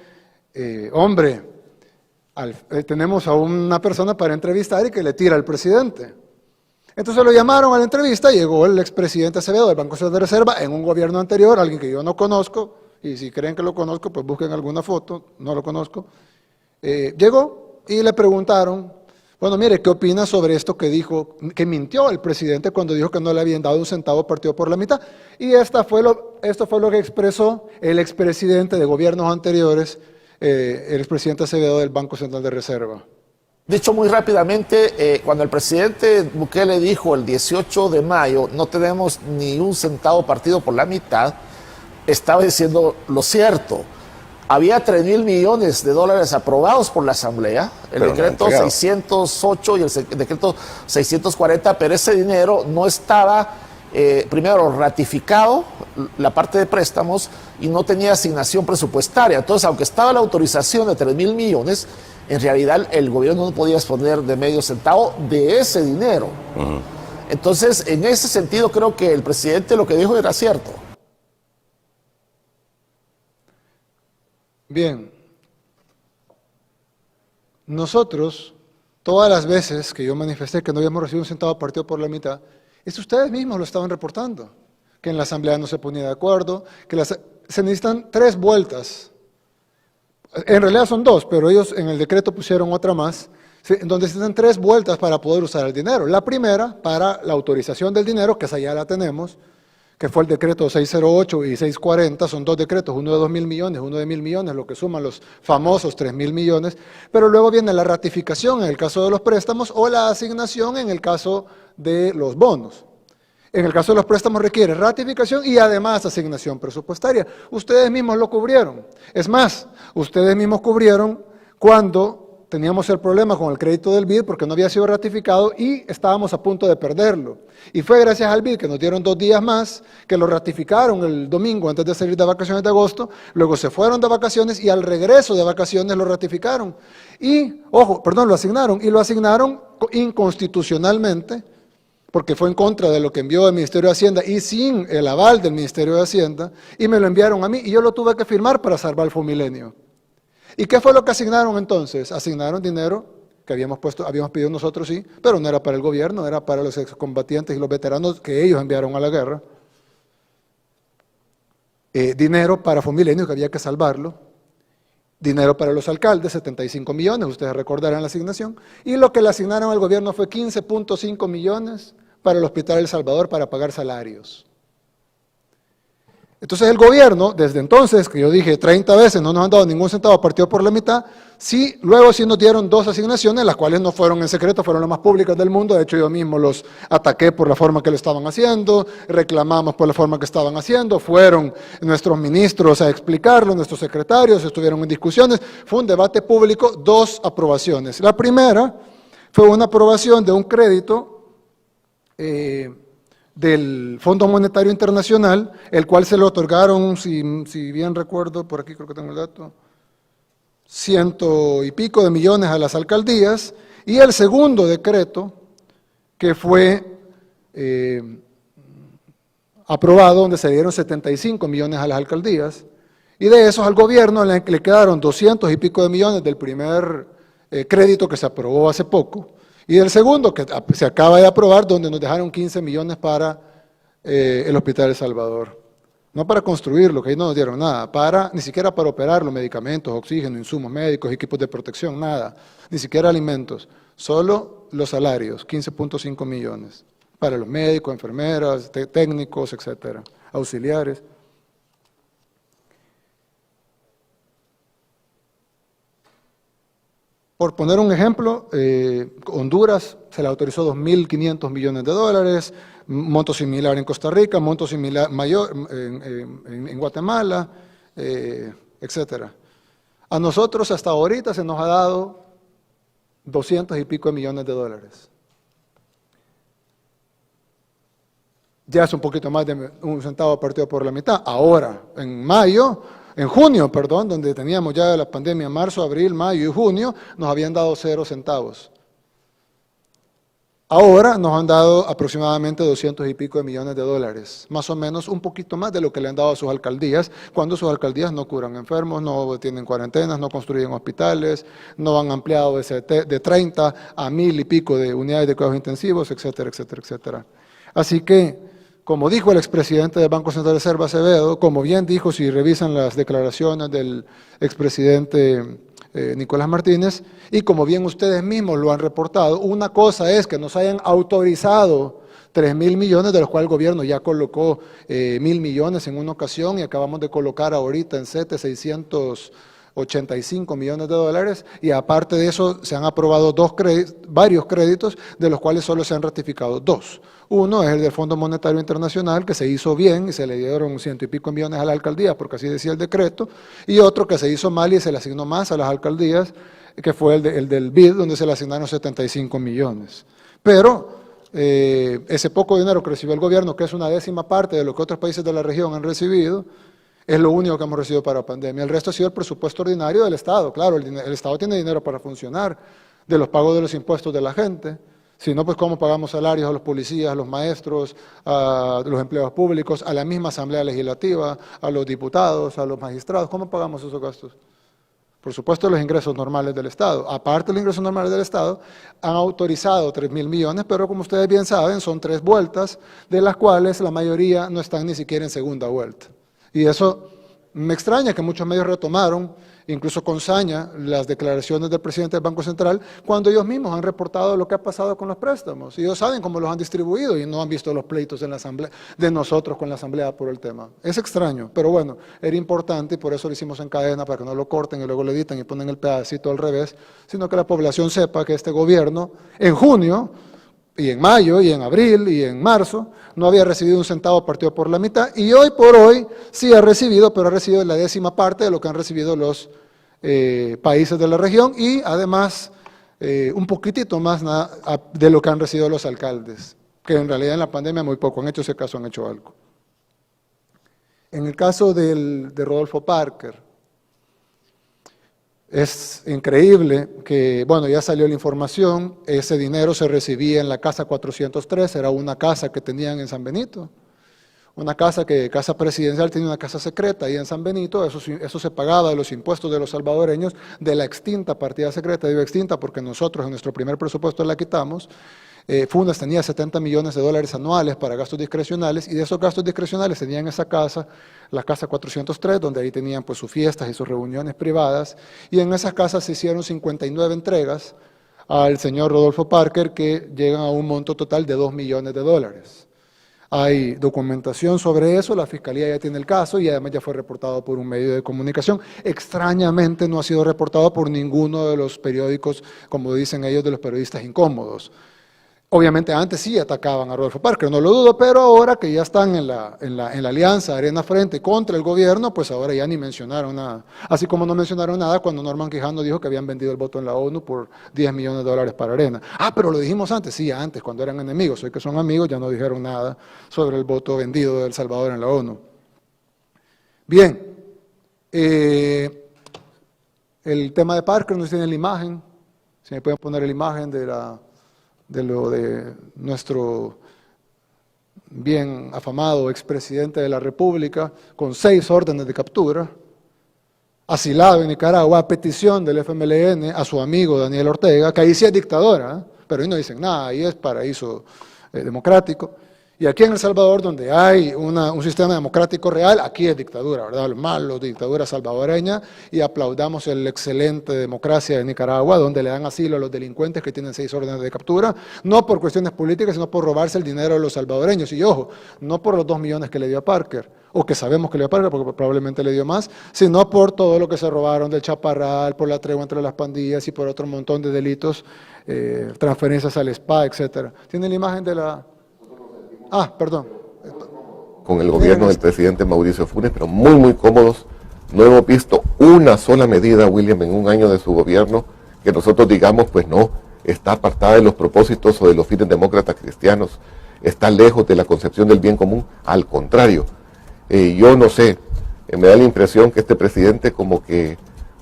tenemos a una persona para entrevistar y que le tira al presidente. Entonces lo llamaron a la entrevista, llegó el expresidente Acevedo del Banco Central de Reserva en un gobierno anterior, alguien que yo no conozco, y si creen que lo conozco, pues busquen alguna foto, no lo conozco. Llegó y le preguntaron, bueno, mire, ¿qué opina sobre esto que dijo, que mintió el presidente cuando dijo que no le habían dado un centavo partido por la mitad? Y esto fue lo que expresó el expresidente de gobiernos anteriores, el expresidente Acevedo del Banco Central de Reserva. Dicho muy rápidamente, cuando el presidente Bukele dijo el 18 de mayo, no tenemos ni un centavo partido por la mitad, estaba diciendo lo cierto. Había 3.000 millones de dólares aprobados por la Asamblea, el decreto 608 y el decreto 640, pero ese dinero no estaba, primero, ratificado, la parte de préstamos, y no tenía asignación presupuestaria. Entonces, aunque estaba la autorización de 3.000 millones, en realidad el gobierno no podía disponer de medio centavo de ese dinero. Entonces, en ese sentido, creo que el presidente lo que dijo era cierto. Bien, nosotros, todas las veces que yo manifesté que no habíamos recibido un centavo partido por la mitad, ustedes mismos lo estaban reportando, que en la Asamblea no se ponía de acuerdo, que se necesitan 3 vueltas, en realidad son 2, pero ellos en el decreto pusieron otra más, donde se necesitan 3 vueltas para poder usar el dinero. La primera, para la autorización del dinero, que esa ya la tenemos, que fue el decreto 608 y 640, son dos decretos, uno de 2.000 millones, uno de 1.000 millones, lo que suman los famosos 3.000 millones, pero luego viene la ratificación en el caso de los préstamos o la asignación en el caso de los bonos. En el caso de los préstamos requiere ratificación y además asignación presupuestaria. Ustedes mismos lo cubrieron. Es más, ustedes mismos cubrieron cuando teníamos el problema con el crédito del BID porque no había sido ratificado y estábamos a punto de perderlo. Y fue gracias al BID que nos dieron 2 días más, que lo ratificaron el domingo antes de salir de vacaciones de agosto, luego se fueron de vacaciones y al regreso de vacaciones lo ratificaron. Y, ojo, perdón, lo asignaron inconstitucionalmente, porque fue en contra de lo que envió el Ministerio de Hacienda y sin el aval del Ministerio de Hacienda, y me lo enviaron a mí y yo lo tuve que firmar para salvar el Fomilenio. ¿Y qué fue lo que asignaron entonces? Asignaron dinero que habíamos pedido nosotros, sí, pero no era para el gobierno, era para los excombatientes y los veteranos que ellos enviaron a la guerra. Dinero para Fomilenio, que había que salvarlo. Dinero para los alcaldes, 75 millones, ustedes recordarán la asignación. Y lo que le asignaron al gobierno fue 15.5 millones para el Hospital El Salvador para pagar salarios. Entonces el gobierno, desde entonces, que yo dije 30 veces, no nos han dado ningún centavo, partido por la mitad, sí, luego sí nos dieron 2 asignaciones, las cuales no fueron en secreto, fueron las más públicas del mundo, de hecho yo mismo los ataqué por la forma que lo estaban haciendo, reclamamos por la forma que estaban haciendo, fueron nuestros ministros a explicarlo, nuestros secretarios estuvieron en discusiones, fue un debate público, 2 aprobaciones. La primera fue una aprobación de un crédito del Fondo Monetario Internacional, el cual se le otorgaron, si bien recuerdo, por aquí creo que tengo el dato, 100 y pico de millones a las alcaldías, y el segundo decreto, que fue aprobado, donde se dieron 75 millones a las alcaldías, y de esos al gobierno le quedaron 200 y pico de millones del primer crédito que se aprobó hace poco, y del segundo, que se acaba de aprobar, donde nos dejaron 15 millones para el Hospital El Salvador. No para construirlo, que ahí no nos dieron nada, ni siquiera para operar los medicamentos, oxígeno, insumos médicos, equipos de protección, nada, ni siquiera alimentos, solo los salarios, 15.5 millones, para los médicos, enfermeras, técnicos, etcétera, auxiliares. Por poner un ejemplo, Honduras se le autorizó 2.500 millones de dólares, monto similar en Costa Rica, monto similar mayor en Guatemala, etcétera. A nosotros hasta ahorita se nos ha dado 200 y pico de millones de dólares. Ya es un poquito más de un centavo partido por la mitad. Ahora, en junio, donde teníamos ya la pandemia, marzo, abril, mayo y junio, nos habían dado 0 centavos. Ahora nos han dado aproximadamente 200 y pico de millones de dólares, más o menos un poquito más de lo que le han dado a sus alcaldías, cuando sus alcaldías no curan enfermos, no tienen cuarentenas, no construyen hospitales, no han ampliado de 30 a 1.000 y pico de unidades de cuidados intensivos, etcétera, etcétera, etcétera. Así que, como dijo el expresidente del Banco Central de Reserva, Acevedo, como bien dijo, si revisan las declaraciones del expresidente Nicolás Martínez, y como bien ustedes mismos lo han reportado, una cosa es que nos hayan autorizado 3.000 millones, de los cuales el gobierno ya colocó 1.000 millones en una ocasión, y acabamos de colocar ahorita en CETE 685 millones de dólares, y aparte de eso se han aprobado varios créditos, de los cuales solo se han ratificado 2. Uno es el del Fondo Monetario Internacional, que se hizo bien y se le dieron 100 y pico millones a la alcaldía, porque así decía el decreto, y otro que se hizo mal y se le asignó más a las alcaldías, que fue el del BID, donde se le asignaron 75 millones. Pero ese poco dinero que recibió el gobierno, que es una 10ª parte de lo que otros países de la región han recibido, es lo único que hemos recibido para la pandemia. El resto ha sido el presupuesto ordinario del Estado. Claro, el Estado tiene dinero para funcionar, de los pagos de los impuestos de la gente. Si no, pues cómo pagamos salarios a los policías, a los maestros, a los empleados públicos, a la misma Asamblea Legislativa, a los diputados, a los magistrados. ¿Cómo pagamos esos gastos? Por supuesto, los ingresos normales del Estado. Aparte de los ingresos normales del Estado, han autorizado 3.000 millones, pero como ustedes bien saben, son 3 vueltas, de las cuales la mayoría no están ni siquiera en segunda vuelta. Y eso me extraña que muchos medios retomaron incluso con saña, las declaraciones del presidente del Banco Central, cuando ellos mismos han reportado lo que ha pasado con los préstamos. Y ellos saben cómo los han distribuido y no han visto los pleitos en la asamblea, de nosotros con la Asamblea por el tema. Es extraño, pero bueno, era importante y por eso lo hicimos en cadena, para que no lo corten y luego lo editan y ponen el pedacito al revés, sino que la población sepa que este gobierno, en junio, y en mayo, y en abril, y en marzo, no había recibido un centavo partido por la mitad, y hoy por hoy sí ha recibido, pero ha recibido la 10ª parte de lo que han recibido los países de la región, y además un poquitito más de lo que han recibido los alcaldes, que en realidad en la pandemia muy poco han hecho, ese caso han hecho algo. En el caso de Rodolfo Parker, es increíble que, bueno, ya salió la información, ese dinero se recibía en la casa 403, era una casa que tenían en San Benito, una casa presidencial tenía una casa secreta ahí en San Benito, eso se pagaba de los impuestos de los salvadoreños, de la extinta partida secreta, digo extinta porque nosotros en nuestro primer presupuesto la quitamos. Funes tenía $70 millones anuales para gastos discrecionales, y de esos gastos discrecionales tenían esa casa, la casa 403, donde ahí tenían pues sus fiestas y sus reuniones privadas, y en esas casas se hicieron 59 entregas al señor Rodolfo Parker, que llegan a un monto total de $2 millones. Hay documentación sobre eso, la Fiscalía ya tiene el caso y además ya fue reportado por un medio de comunicación. Extrañamente no ha sido reportado por ninguno de los periódicos, como dicen ellos, de los periodistas incómodos. Obviamente antes sí atacaban a Rodolfo Parker, no lo dudo, pero ahora que ya están en la alianza Arena Frente contra el gobierno, pues ahora ya ni mencionaron nada. Así como no mencionaron nada cuando Norman Quijano dijo que habían vendido el voto en la ONU por $10 millones para Arena. Ah, pero lo dijimos antes, sí, antes, cuando eran enemigos. Hoy que son amigos ya no dijeron nada sobre el voto vendido de El Salvador en la ONU. Bien, el tema de Parker nos tiene la imagen, si me pueden poner la imagen de nuestro bien afamado expresidente de la República, con 6 órdenes de captura, asilado en Nicaragua a petición del FMLN a su amigo Daniel Ortega, que ahí sí es dictadora, pero ahí no dicen nada, ahí es paraíso democrático. Y aquí en El Salvador, donde hay un sistema democrático real, aquí es dictadura, ¿verdad? Lo malo, dictadura salvadoreña, y aplaudamos la excelente democracia de Nicaragua, donde le dan asilo a los delincuentes que tienen 6 órdenes de captura, no por cuestiones políticas, sino por robarse el dinero de los salvadoreños. Y ojo, no por los 2 millones que le dio a Parker, o que sabemos que le dio a Parker, porque probablemente le dio más, sino por todo lo que se robaron del Chaparral, por la tregua entre las pandillas y por otro montón de delitos, transferencias al SPA, etcétera. ¿Tiene la imagen de la...? Ah, perdón. Con el gobierno del presidente Mauricio Funes, pero muy, muy cómodos. No hemos visto una sola medida, William, en un año de su gobierno que nosotros digamos, pues no, está apartada de los propósitos o de los fines demócratas cristianos, está lejos de la concepción del bien común. Al contrario, yo no sé, me da la impresión que este presidente como que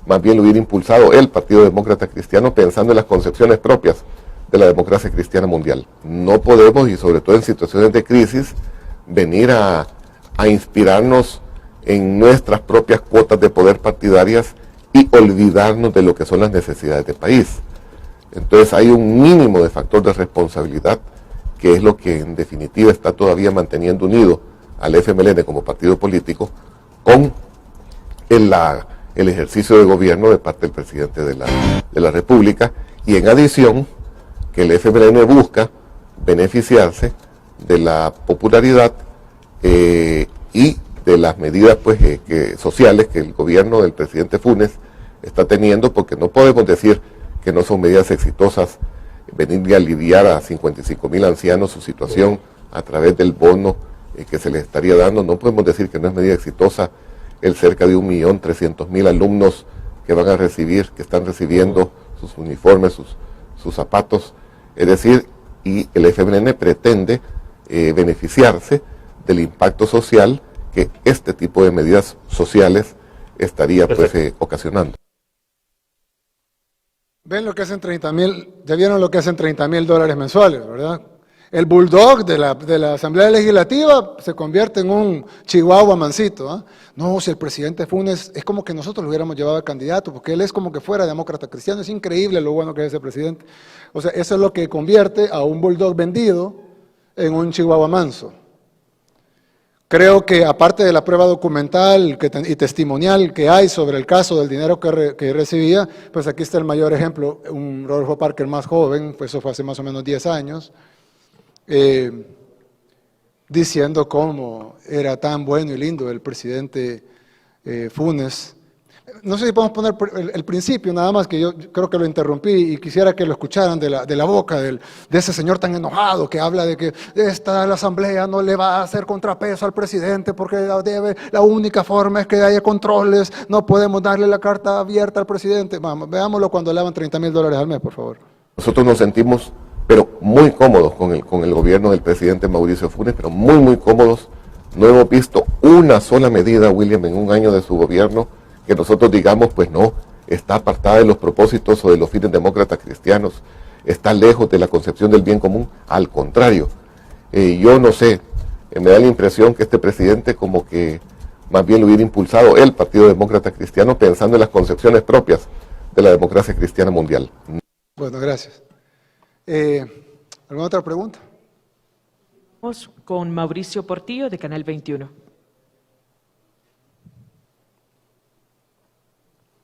más bien lo hubiera impulsado el Partido Demócrata Cristiano pensando en las concepciones propias de la democracia cristiana mundial. No podemos, y sobre todo en situaciones de crisis, venir a inspirarnos en nuestras propias cuotas de poder partidarias y olvidarnos de lo que son las necesidades del país. Entonces hay un mínimo de factor de responsabilidad, que es lo que en definitiva está todavía manteniendo unido al FMLN como partido político con el ejercicio de gobierno de parte del presidente de la República, y en adición que el FMLN busca beneficiarse de la popularidad y de las medidas pues, sociales que el gobierno del presidente Funes está teniendo, porque no podemos decir que no son medidas exitosas venir a aliviar a 55,000 ancianos su situación a través del bono que se les estaría dando. No podemos decir que no es medida exitosa el cerca de 1.300.000 alumnos que van a recibir, que están recibiendo sus uniformes, sus zapatos. Es decir, y el FMLN pretende beneficiarse del impacto social que este tipo de medidas sociales estaría pues, ocasionando. Ven lo que hacen 30,000, ya vieron lo que hacen $30,000 mensuales, ¿verdad? El bulldog de la Asamblea Legislativa se convierte en un chihuahua mansito, ¿eh? No, si el presidente Funes es como que nosotros lo hubiéramos llevado a candidato, porque él es como que fuera demócrata cristiano, es increíble lo bueno que es ese presidente. O sea, eso es lo que convierte a un bulldog vendido en un chihuahua manso. Creo que aparte de la prueba documental y testimonial que hay sobre el caso del dinero que recibía, pues aquí está el mayor ejemplo, un Rodolfo Parker más joven, pues eso fue hace más o menos 10 años, diciendo cómo era tan bueno y lindo el presidente Funes. No sé si podemos poner el principio, nada más, que yo creo que lo interrumpí y quisiera que lo escucharan de la boca de ese señor tan enojado que habla de que la asamblea no le va a hacer contrapeso al presidente porque la única forma es que haya controles, no podemos darle la carta abierta al presidente. Vamos, veámoslo cuando le daban $30,000 al mes, por favor. Nosotros nos sentimos, pero muy cómodos con el gobierno del presidente Mauricio Funes, pero muy, muy cómodos. No hemos visto una sola medida, William, en un año de su gobierno que nosotros digamos, pues no, está apartada de los propósitos o de los fines demócratas cristianos, está lejos de la concepción del bien común. Al contrario, yo no sé, me da la impresión que este presidente como que más bien lo hubiera impulsado el Partido Demócrata Cristiano pensando en las concepciones propias de la democracia cristiana mundial. Bueno, gracias. ¿Alguna otra pregunta? Vamos con Mauricio Portillo de Canal 21.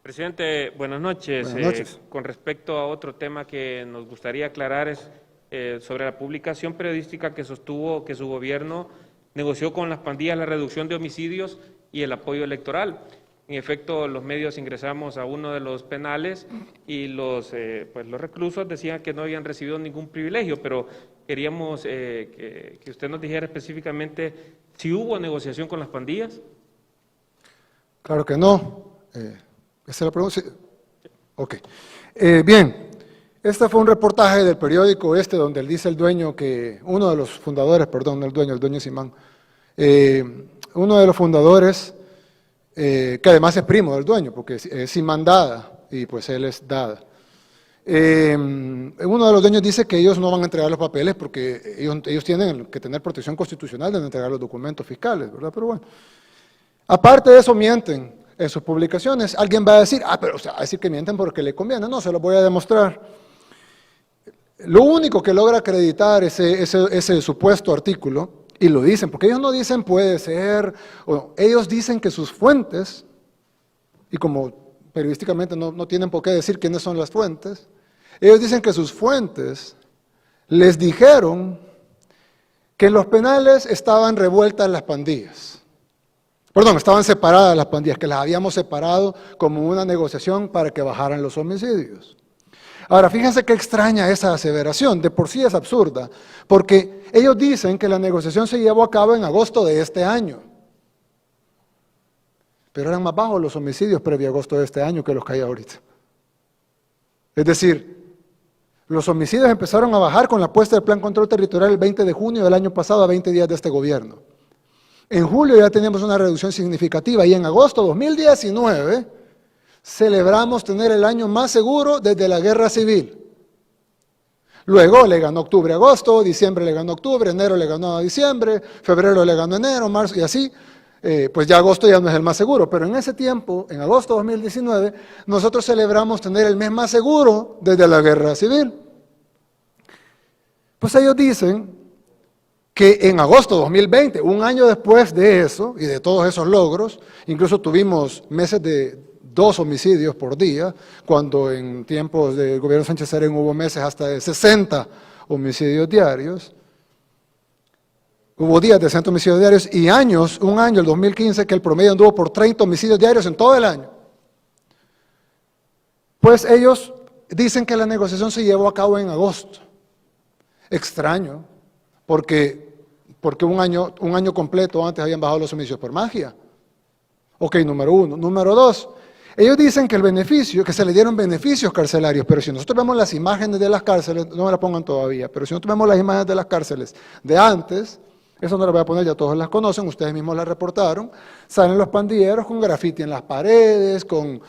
Presidente, buenas noches. Buenas noches. Con respecto a otro tema que nos gustaría aclarar es sobre la publicación periodística que sostuvo que su gobierno negoció con las pandillas la reducción de homicidios y el apoyo electoral. En efecto, los medios ingresamos a uno de los penales y los reclusos decían que no habían recibido ningún privilegio, pero queríamos que usted nos dijera específicamente si hubo negociación con las pandillas. Claro que no. ¿Esa es la pregunta? Sí. Ok. Bien, este fue un reportaje del periódico donde él dice el dueño que, uno de los fundadores, perdón, no el dueño es Simán, uno de los fundadores, que además es primo del dueño, porque es Simán Dada, y pues él es Dada. Uno de los dueños dice que ellos no van a entregar los papeles porque ellos tienen que tener protección constitucional de no entregar los documentos fiscales, ¿verdad? Pero bueno, aparte de eso mienten en sus publicaciones. Alguien va a decir, pero o sea, va a decir que mienten porque le conviene. No, se lo voy a demostrar. Lo único que logra acreditar ese supuesto artículo, y lo dicen, porque ellos no dicen puede ser, ellos dicen que sus fuentes, y como periodísticamente no tienen por qué decir quiénes son las fuentes, ellos dicen que sus fuentes les dijeron que en los penales estaban revueltas las pandillas. Perdón, estaban separadas las pandillas, que las habíamos separado como una negociación para que bajaran los homicidios. Ahora, fíjense qué extraña esa aseveración, de por sí es absurda, porque ellos dicen que la negociación se llevó a cabo en agosto de este año. Pero eran más bajos los homicidios previo a agosto de este año que los que hay ahorita. Es decir, los homicidios empezaron a bajar con la puesta del Plan Control Territorial el 20 de junio del año pasado, a 20 días de este gobierno. En julio ya teníamos una reducción significativa y en agosto de 2019 celebramos tener el año más seguro desde la guerra civil. Luego le ganó octubre a agosto, diciembre le ganó octubre, enero le ganó a diciembre, febrero le ganó enero, marzo y así. Pues ya agosto ya no es el más seguro, pero en ese tiempo, en agosto de 2019, nosotros celebramos tener el mes más seguro desde la guerra civil. Pues ellos dicen que en agosto de 2020, un año después de eso y de todos esos logros, incluso tuvimos meses de 2 homicidios por día, cuando en tiempos del gobierno Sánchez Serén hubo meses hasta de 60 homicidios diarios, hubo días de 60 homicidios diarios y un año, el 2015, que el promedio anduvo por 30 homicidios diarios en todo el año. Pues ellos dicen que la negociación se llevó a cabo en agosto. Extraño, porque un año completo antes habían bajado los homicidios por magia. Ok, número 1. Número 2, ellos dicen que el beneficio, que se le dieron beneficios carcelarios, pero si nosotros vemos las imágenes de las cárceles, no me las pongan todavía, pero si nosotros vemos las imágenes de las cárceles de antes, eso no las voy a poner, ya todos las conocen, ustedes mismos las reportaron, salen los pandilleros con grafiti en las paredes, con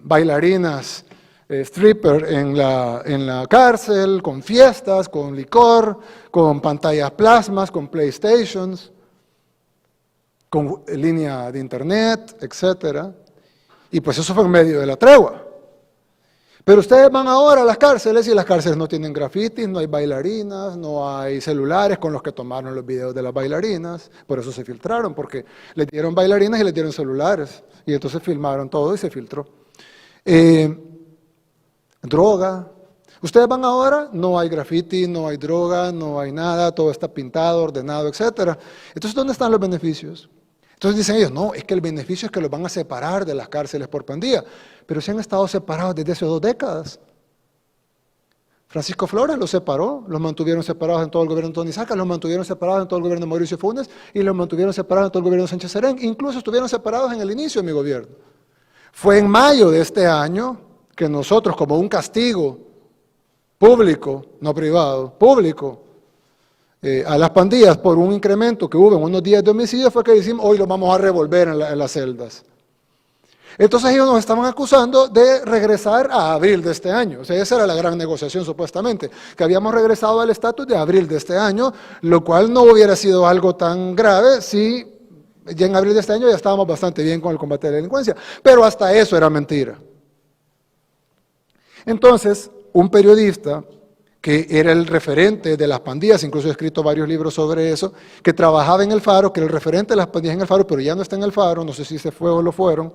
bailarinas, stripper en la cárcel, con fiestas, con licor, con pantallas plasmas, con PlayStations, con línea de internet, etc. Y pues eso fue en medio de la tregua. Pero ustedes van ahora a las cárceles y las cárceles no tienen grafitis, no hay bailarinas, no hay celulares con los que tomaron los videos de las bailarinas. Por eso se filtraron, porque les dieron bailarinas y les dieron celulares. Y entonces filmaron todo y se filtró. Droga. Ustedes van ahora, no hay graffiti, no hay droga, no hay nada, todo está pintado, ordenado, etc. Entonces, ¿dónde están los beneficios? Entonces dicen ellos, no, es que el beneficio es que los van a separar de las cárceles por pandilla. Pero si han estado separados desde hace 2 décadas. Francisco Flores los separó, los mantuvieron separados en todo el gobierno de Tony Saca, los mantuvieron separados en todo el gobierno de Mauricio Funes y los mantuvieron separados en todo el gobierno de Sánchez Serén. Incluso estuvieron separados en el inicio de mi gobierno. Fue en mayo de este año que nosotros, como un castigo público, no privado, público, a las pandillas por un incremento que hubo en unos días de homicidio, fue que decimos, hoy lo vamos a revolver en las celdas. Entonces ellos nos estaban acusando de regresar a abril de este año. O sea, esa era la gran negociación supuestamente, que habíamos regresado al estatus de abril de este año, lo cual no hubiera sido algo tan grave si ya en abril de este año ya estábamos bastante bien con el combate a la delincuencia. Pero hasta eso era mentira. Entonces, un periodista que era el referente de las pandillas, incluso he escrito varios libros sobre eso, que trabajaba en El Faro, que era el referente de las pandillas en El Faro, pero ya no está en El Faro, no sé si se fue o lo fueron,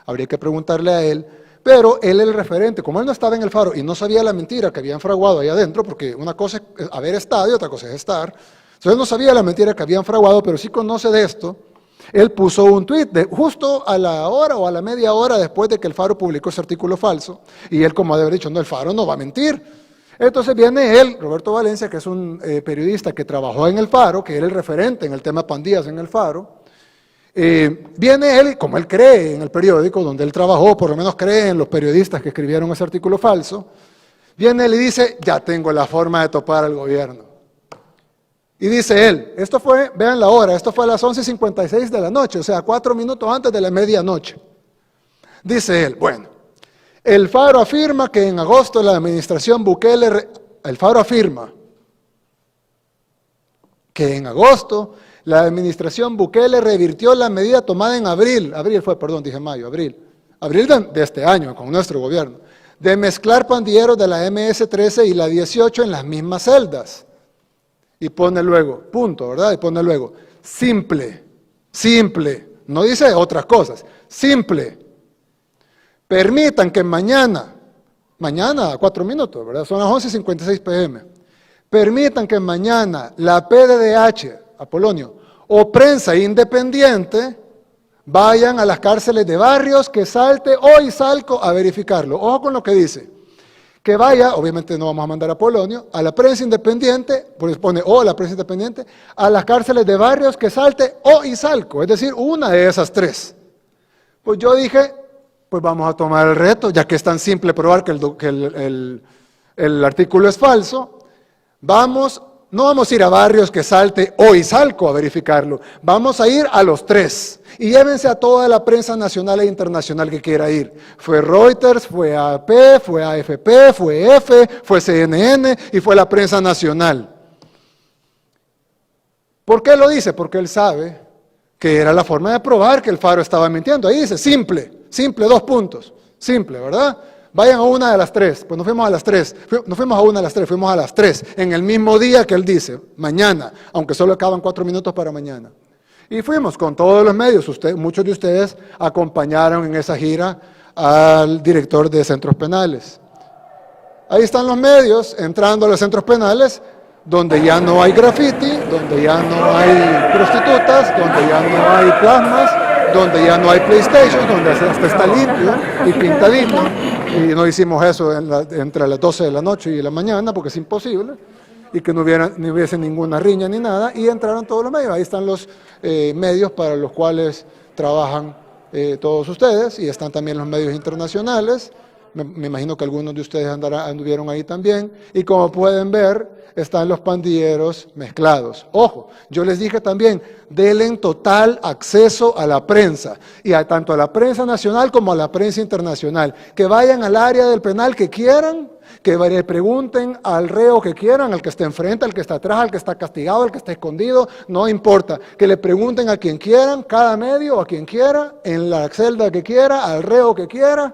habría que preguntarle a él, pero él era el referente, como él no estaba en El Faro y no sabía la mentira que habían fraguado ahí adentro, porque una cosa es haber estado y otra cosa es estar, entonces él no sabía la mentira que habían fraguado, pero sí conoce de esto. Él puso un tuit justo a la hora o a la media hora después de que El Faro publicó ese artículo falso, y él, como debe haber dicho, no, El Faro no va a mentir. Entonces viene él, Roberto Valencia, que es un periodista que trabajó en El Faro, que era el referente en el tema pandillas en El Faro. Viene él, como él cree en el periódico donde él trabajó, por lo menos cree en los periodistas que escribieron ese artículo falso, viene él y dice, ya tengo la forma de topar al gobierno. Y dice él, esto fue, vean la hora, esto fue a las 11:56 de la noche, o sea, 4 minutos antes de la medianoche. Dice él, bueno, El Faro afirma que en agosto la administración Bukele, El Faro afirma que en agosto la administración Bukele revirtió la medida tomada en abril de este año, con nuestro gobierno, de mezclar pandilleros de la MS-13 y la 18 en las mismas celdas. Y pone luego, punto, ¿verdad? Y pone luego, simple, no dice otras cosas, simple. Permitan que mañana a 4 minutos, ¿verdad? Son las 11:56 p.m. Permitan que mañana la PDDH, Apolonio, o prensa independiente vayan a las cárceles de Barrios, Quesalte o Izalco a verificarlo. Ojo con lo que dice. Que vaya, obviamente no vamos a mandar a Polonio, a la prensa independiente, pues pone o la prensa independiente, a las cárceles de Barrios, Quesalte o Izalco, es decir, una de esas 3. Pues yo dije, pues vamos a tomar el reto, ya que es tan simple probar que el artículo es falso, no vamos a ir a Barrios, Quesalte o Izalco a verificarlo, vamos a ir a los 3. Y llévense a toda la prensa nacional e internacional que quiera ir. Fue Reuters, fue AP, fue AFP, fue EFE, fue CNN y fue la prensa nacional. ¿Por qué lo dice? Porque él sabe que era la forma de probar que El Faro estaba mintiendo. Ahí dice, simple, 2 puntos, simple, ¿verdad? Vayan a una de las 3, pues no fuimos a las 3, no fuimos a una de las 3, fuimos a las 3, en el mismo día que él dice, mañana, aunque solo acaban 4 minutos para mañana. Y fuimos con todos los medios, muchos de ustedes acompañaron en esa gira al director de centros penales. Ahí están los medios entrando a los centros penales, donde ya no hay graffiti, donde ya no hay prostitutas, donde ya no hay plasmas, donde ya no hay PlayStation, donde hasta está limpio y pintadito. Y no hicimos eso entre las 12 de la noche y la mañana, porque es imposible, y que no hubiese ninguna riña ni nada, y entraron todos los medios. Ahí están los medios para los cuales trabajan todos ustedes, y están también los medios internacionales. Me imagino que algunos de ustedes anduvieron ahí también, y como pueden ver, están los pandilleros mezclados. Ojo, yo les dije también, denle total acceso a la prensa, y tanto a la prensa nacional como a la prensa internacional, que vayan al área del penal que quieran, que le pregunten al reo que quieran, al que está enfrente, al que está atrás, al que está castigado, al que está escondido, no importa, que le pregunten a quien quieran, cada medio, a quien quiera, en la celda que quiera, al reo que quiera.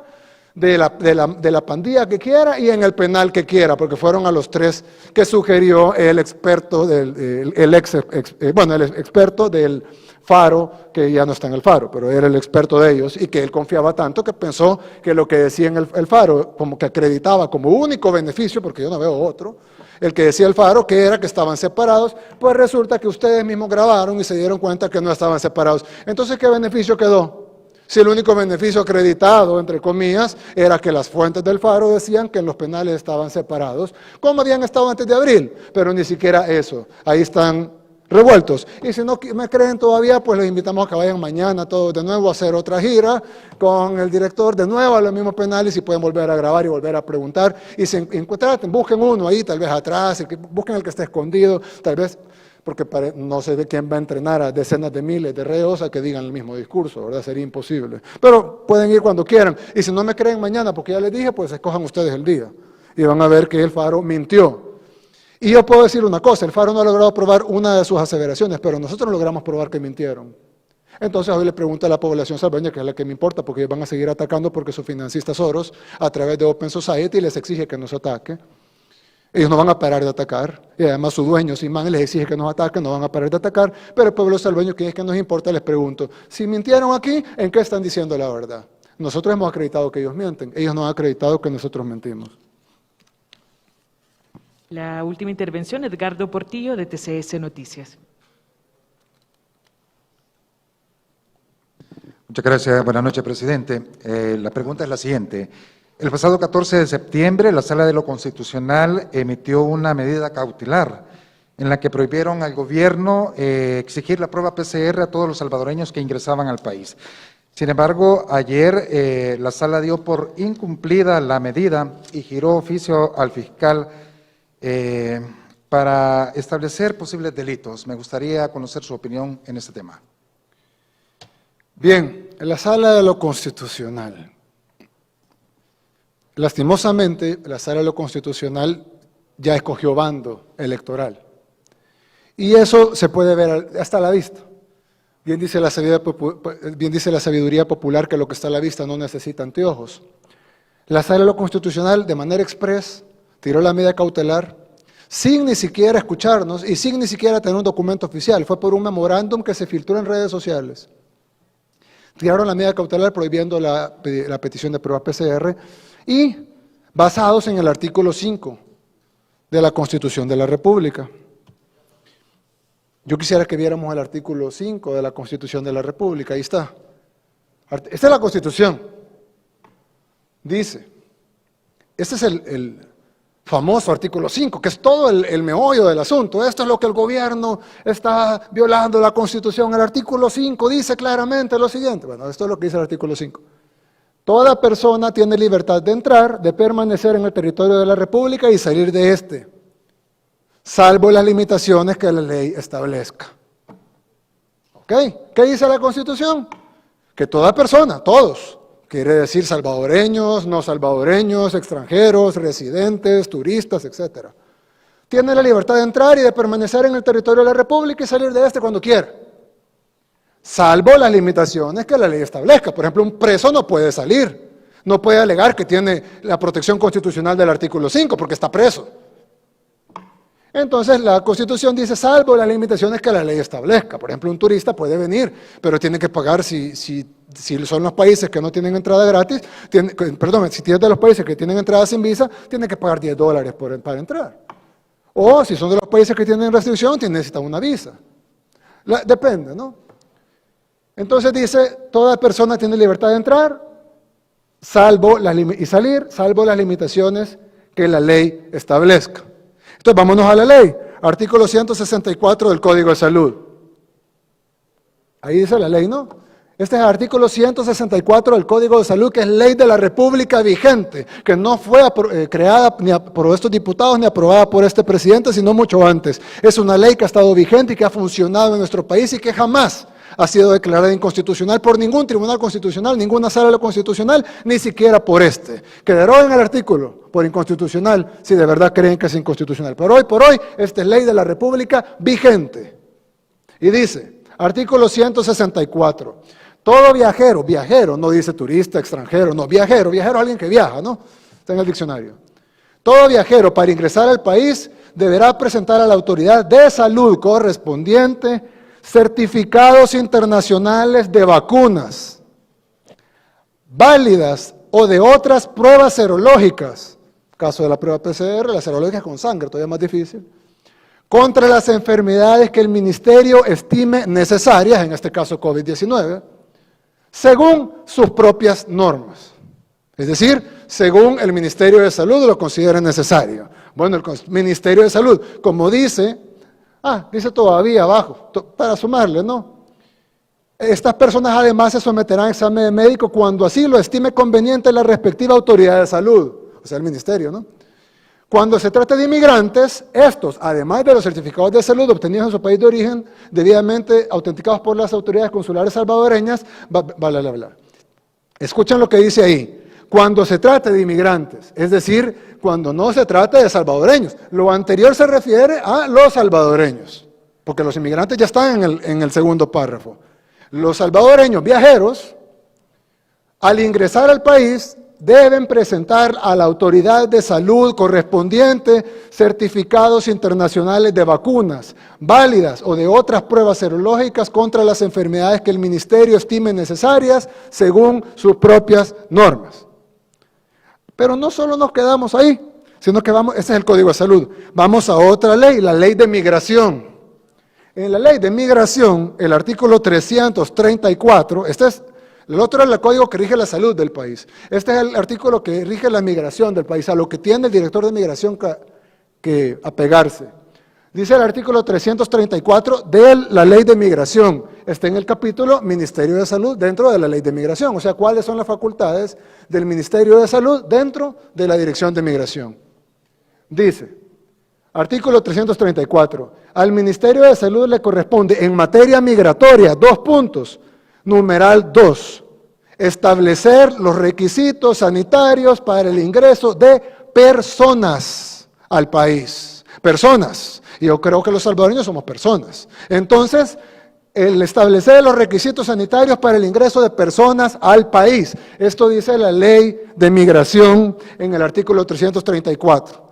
de la pandilla que quiera y en el penal que quiera, porque fueron a los 3 que sugirió el experto el experto del Faro, que ya no está en el Faro, pero era el experto de ellos y que él confiaba tanto que pensó que lo que decía en el Faro, como que acreditaba como único beneficio, porque yo no veo otro, el que decía el Faro, que era que estaban separados, pues resulta que ustedes mismos grabaron y se dieron cuenta que no estaban separados. Entonces, ¿qué beneficio quedó? Si el único beneficio acreditado, entre comillas, era que las fuentes del Faro decían que los penales estaban separados, como habían estado antes de abril, pero ni siquiera eso. Ahí están revueltos. Y si no me creen todavía, pues los invitamos a que vayan mañana todos de nuevo a hacer otra gira con el director, de nuevo a los mismos penales, y pueden volver a grabar y volver a preguntar. Y si encuentran, busquen uno ahí, tal vez atrás, busquen el que esté escondido, tal vez, porque no sé de quién va a entrenar a decenas de miles de reos a que digan el mismo discurso, ¿verdad? Sería imposible. Pero pueden ir cuando quieran. Y si no me creen mañana, porque ya les dije, pues escojan ustedes el día. Y van a ver que el Faro mintió. Y yo puedo decir una cosa, el Faro no ha logrado probar una de sus aseveraciones, pero nosotros logramos probar que mintieron. Entonces hoy le pregunto a la población salvadoreña, que es la que me importa, porque ellos van a seguir atacando porque su financista Soros, a través de Open Society, les exige que nos ataque. Ellos no van a parar de atacar, y además su dueño, Simán, les exige que nos ataquen, no van a parar de atacar, pero el pueblo salvadoreño, que es que nos importa, les pregunto, si mintieron aquí, ¿en qué están diciendo la verdad? Nosotros hemos acreditado que ellos mienten, ellos no han acreditado que nosotros mentimos. La última intervención, Edgardo Portillo, de TCS Noticias. Muchas gracias. Buenas noches, presidente. La pregunta es la siguiente. El pasado 14 de septiembre, la Sala de lo Constitucional emitió una medida cautelar en la que prohibieron al gobierno exigir la prueba PCR a todos los salvadoreños que ingresaban al país. Sin embargo, ayer la Sala dio por incumplida la medida y giró oficio al fiscal para establecer posibles delitos. Me gustaría conocer su opinión en este tema. Bien, en la Sala de lo Constitucional, lastimosamente, la Sala de lo Constitucional ya escogió bando electoral. Y eso se puede ver hasta a la vista. Bien dice la sabiduría popular que lo que está a la vista no necesita anteojos. La Sala de lo Constitucional, de manera express, tiró la medida cautelar sin ni siquiera escucharnos y sin ni siquiera tener un documento oficial. Fue por un memorándum que se filtró en redes sociales. Tiraron la medida cautelar prohibiendo la petición de prueba PCR y basados en el artículo 5 de la Constitución de la República. Yo quisiera que viéramos el artículo 5 de la Constitución de la República. Ahí está. Esta es la Constitución. Dice, este es el famoso artículo 5, que es todo el meollo del asunto. Esto es lo que el gobierno está violando la Constitución. El artículo 5 dice claramente lo siguiente. Bueno, esto es lo que dice el artículo 5. Toda persona tiene libertad de entrar, de permanecer en el territorio de la República y salir de este, salvo las limitaciones que la ley establezca. ¿Ok? ¿Qué dice la Constitución? Que toda persona, todos, quiere decir salvadoreños, no salvadoreños, extranjeros, residentes, turistas, etc. Tiene la libertad de entrar y de permanecer en el territorio de la República y salir de este cuando quiera, salvo las limitaciones que la ley establezca. Por ejemplo, un preso no puede salir, no puede alegar que tiene la protección constitucional del artículo 5 porque está preso. Entonces la Constitución dice salvo las limitaciones que la ley establezca. Por ejemplo, un turista puede venir, pero tiene que pagar si son los países que no tienen entrada gratis, si es de los países que tienen entrada sin visa, tiene que pagar $10 para entrar. O si son de los países que tienen restricción, necesita una visa. Depende, ¿no? Entonces dice, toda persona tiene libertad de entrar y salir, salvo las limitaciones que la ley establezca. Entonces, vámonos a la ley. Artículo 164 del Código de Salud. Ahí dice la ley, ¿no? Este es el artículo 164 del Código de Salud, que es ley de la República vigente, que no fue creada ni por estos diputados ni aprobada por este presidente, sino mucho antes. Es una ley que ha estado vigente y que ha funcionado en nuestro país y que jamás ha sido declarada inconstitucional por ningún tribunal constitucional, ninguna sala de lo constitucional, ni siquiera por este. Que deroguen el artículo por inconstitucional si de verdad creen que es inconstitucional. Pero hoy por hoy, esta es ley de la República vigente. Y dice, artículo 164, Todo viajero, viajero, no dice turista, extranjero, no, viajero, viajero es alguien que viaja, ¿no? Está en el diccionario. Todo viajero para ingresar al país deberá presentar a la autoridad de salud correspondiente certificados internacionales de vacunas válidas o de otras pruebas serológicas, caso de la prueba PCR, la serológica es con sangre, todavía más difícil, contra las enfermedades que el ministerio estime necesarias, en este caso COVID-19, según sus propias normas. Es decir, según el Ministerio de Salud lo considere necesario. Bueno, el Ministerio de Salud, como dice, dice todavía abajo, para sumarle, ¿no? Estas personas además se someterán a examen médico cuando así lo estime conveniente la respectiva autoridad de salud, o sea, el ministerio, ¿no? Cuando se trate de inmigrantes, estos, además de los certificados de salud obtenidos en su país de origen, debidamente autenticados por las autoridades consulares salvadoreñas, Escuchen lo que dice ahí. Cuando se trate de inmigrantes, es decir, cuando no se trate de salvadoreños. Lo anterior se refiere a los salvadoreños, porque los inmigrantes ya están en el segundo párrafo. Los salvadoreños viajeros, al ingresar al país, deben presentar a la autoridad de salud correspondiente certificados internacionales de vacunas válidas o de otras pruebas serológicas contra las enfermedades que el ministerio estime necesarias según sus propias normas. Pero no solo nos quedamos ahí, sino que ese es el Código de Salud. Vamos a otra ley, la Ley de Migración. En la Ley de Migración, el artículo 334, el otro es el código que rige la salud del país. Este es el artículo que rige la migración del país, a lo que tiene el director de migración que apegarse. Dice el artículo 334 de la Ley de Migración. Está en el capítulo Ministerio de Salud dentro de la Ley de Migración. O sea, ¿cuáles son las facultades del Ministerio de Salud dentro de la Dirección de Migración? Dice, artículo 334, al Ministerio de Salud le corresponde en materia migratoria, 2 puntos, numeral 2, establecer los requisitos sanitarios para el ingreso de personas al país. Personas. Y yo creo que los salvadoreños somos personas. Entonces, el establecer los requisitos sanitarios para el ingreso de personas al país. Esto dice la Ley de Migración en el artículo 334.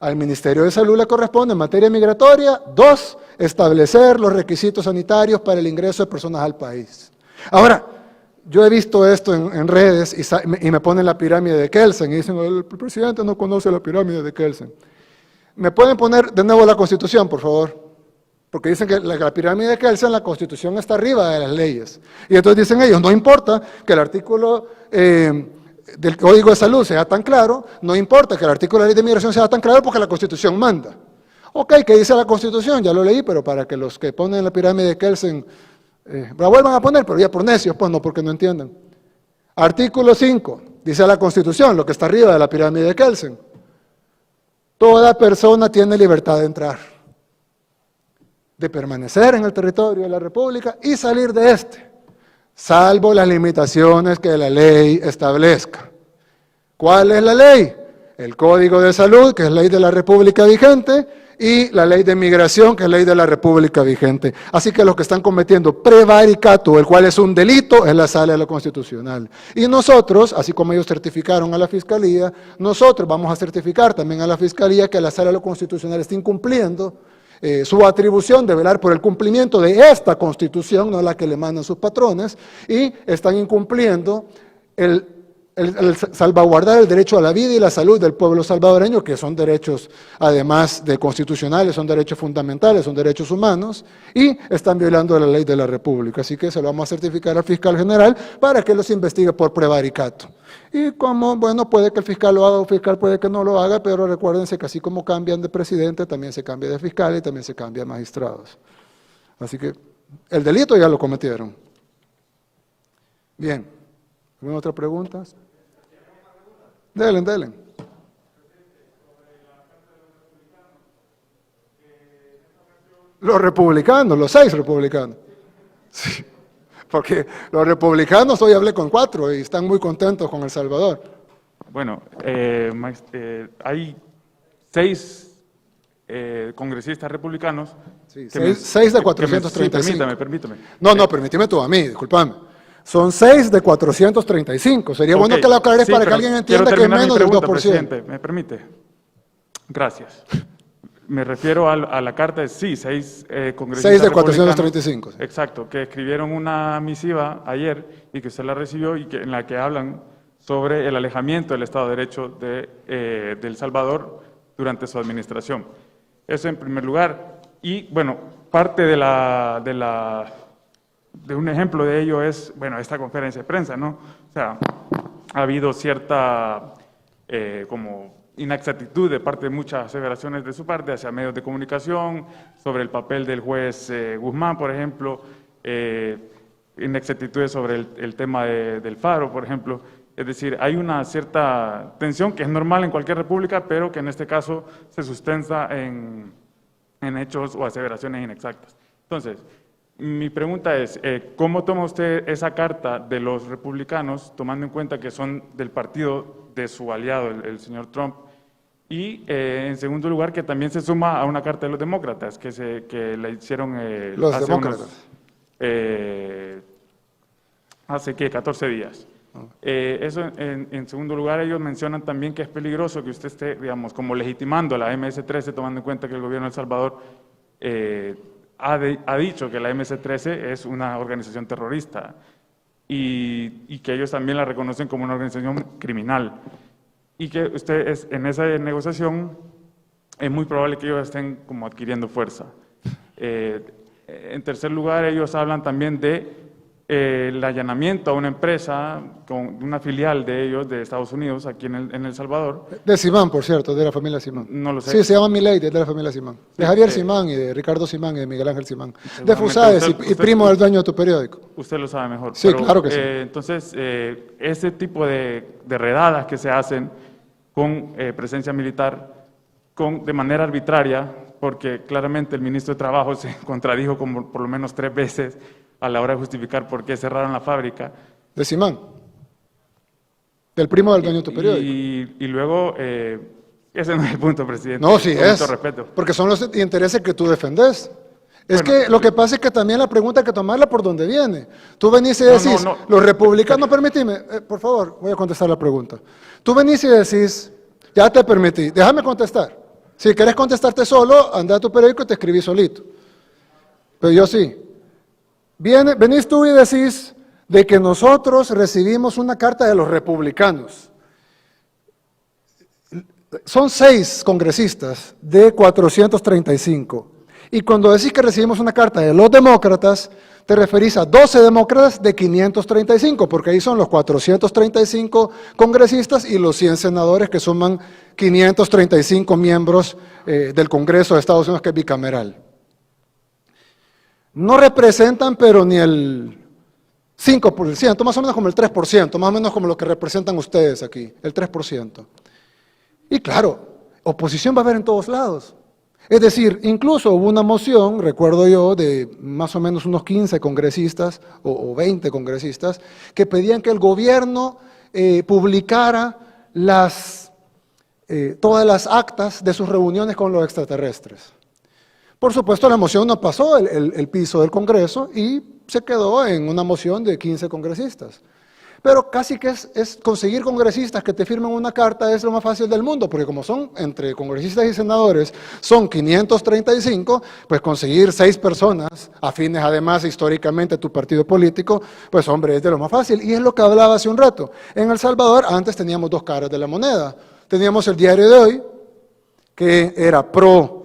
Al Ministerio de Salud le corresponde en materia migratoria, 2, establecer los requisitos sanitarios para el ingreso de personas al país. Ahora, yo he visto esto en redes y me ponen la pirámide de Kelsen y dicen, el presidente no conoce la pirámide de Kelsen. ¿Me pueden poner de nuevo la Constitución, por favor? Porque dicen que la pirámide de Kelsen, la Constitución está arriba de las leyes. Y entonces dicen ellos, no importa que el artículo del Código de Salud sea tan claro, no importa que el artículo de la Ley de Migración sea tan claro porque la Constitución manda. Ok, ¿qué dice la Constitución? Ya lo leí, pero para que los que ponen la pirámide de Kelsen la vuelvan a poner, pero ya por necios, pues no, porque no entienden. Artículo 5, dice la Constitución, lo que está arriba de la pirámide de Kelsen. Toda persona tiene libertad de entrar, de permanecer en el territorio de la República y salir de este, salvo las limitaciones que la ley establezca. ¿Cuál es la ley? El Código de Salud, que es ley de la República vigente, y la Ley de Migración, que es ley de la República vigente. Así que los que están cometiendo prevaricato, el cual es un delito, es la Sala de lo Constitucional. Y nosotros, así como ellos certificaron a la Fiscalía, nosotros vamos a certificar también a la Fiscalía que la Sala de lo Constitucional está incumpliendo su atribución de velar por el cumplimiento de esta Constitución, no la que le mandan sus patrones, y están incumpliendo el salvaguardar el derecho a la vida y la salud del pueblo salvadoreño, que son derechos, además de constitucionales, son derechos fundamentales, son derechos humanos, y están violando la ley de la República. Así que se lo vamos a certificar al fiscal general para que los investigue por prevaricato. Y como, bueno, puede que el fiscal lo haga o el fiscal puede que no lo haga, pero recuérdense que así como cambian de presidente, también se cambia de fiscal y también se cambia de magistrados. Así que el delito ya lo cometieron. Bien. ¿Alguna otra pregunta? Delen. Los republicanos, los 6 republicanos. Sí, porque los republicanos, hoy hablé con 4 y están muy contentos con El Salvador. Bueno, hay 6 congresistas republicanos Sí, 6 de 435. Sí, permítame. No, permíteme tú a mí, discúlpame. Son 6 de 435. Sería bueno que lo aclares para que alguien entienda que es menos del 2%. Presidente, ¿me permite? Gracias. Me refiero a la carta de 6 congresistas 6 de 435. Sí. Exacto, que escribieron una misiva ayer y que usted la recibió y en la que hablan sobre el alejamiento del Estado de Derecho de El Salvador durante su administración. Eso en primer lugar. Y bueno, parte de un ejemplo de ello es, bueno, esta conferencia de prensa, ¿no? O sea, ha habido cierta como inexactitud de parte de muchas aseveraciones de su parte hacia medios de comunicación, sobre el papel del juez Guzmán, por ejemplo, inexactitudes sobre el tema del Faro, por ejemplo. Es decir, hay una cierta tensión que es normal en cualquier república, pero que en este caso se sustenta en hechos o aseveraciones inexactas. Entonces, mi pregunta es, ¿cómo toma usted esa carta de los republicanos, tomando en cuenta que son del partido de su aliado, el señor Trump? Y, en segundo lugar, que también se suma a una carta de los demócratas, que le hicieron hace 14 días. Eso, en segundo lugar, ellos mencionan también que es peligroso que usted esté, digamos, como legitimando a la MS-13, tomando en cuenta que el gobierno de El Salvador ha dicho que la MS-13 es una organización terrorista y que ellos también la reconocen como una organización criminal. Y que usted en esa negociación es muy probable que ellos estén como adquiriendo fuerza. En tercer lugar, ellos hablan también de el allanamiento a una empresa, con una filial de ellos, de Estados Unidos, aquí en El Salvador. De Simán, por cierto, de la familia Simán. No lo sé. Sí, se llama Milady, de la familia Simán. De Javier Simán y de Ricardo Simán y de Miguel Ángel Simán. De Fusades y primo del dueño de tu periódico. Usted lo sabe mejor. Sí, pero, claro que sí. Entonces, ese tipo de redadas que se hacen con presencia militar, de manera arbitraria, porque claramente el ministro de Trabajo se contradijo como por lo menos 3 veces a la hora de justificar por qué cerraron la fábrica. De Simán, del primo del dueño de tu periódico. Y luego, ese no es el punto, presidente. No, sí con es, mucho respeto. porque son los intereses que tú defendes. Es que lo que pasa es que también la pregunta hay que tomarla por donde viene. Tú venís y decís, los republicanos, permíteme, por favor, voy a contestar la pregunta. Tú venís y decís, ya te permití, déjame contestar. Si querés contestarte solo, anda a tu periódico y te escribí solito. Pero yo sí. Venís tú y decís de que nosotros recibimos una carta de los republicanos. Son 6 congresistas de 435. Y cuando decís que recibimos una carta de los demócratas, te referís a 12 demócratas de 535, porque ahí son los 435 congresistas y los 100 senadores que suman 535 miembros del Congreso de Estados Unidos, que es bicameral. No representan, pero ni el 5%, más o menos como el 3%, más o menos como lo que representan ustedes aquí, el 3%. Y claro, oposición va a haber en todos lados. Es decir, incluso hubo una moción, recuerdo yo, de más o menos unos 15 congresistas o 20 congresistas, que pedían que el gobierno publicara todas las actas de sus reuniones con los extraterrestres. Por supuesto, la moción no pasó el piso del Congreso y se quedó en una moción de 15 congresistas. Pero casi que es conseguir congresistas que te firmen una carta es lo más fácil del mundo, porque como son entre congresistas y senadores, son 535, pues conseguir 6 personas, afines además históricamente a tu partido político, pues hombre, es de lo más fácil. Y es lo que hablaba hace un rato. En El Salvador antes teníamos 2 caras de la moneda. Teníamos el Diario de Hoy, que era pro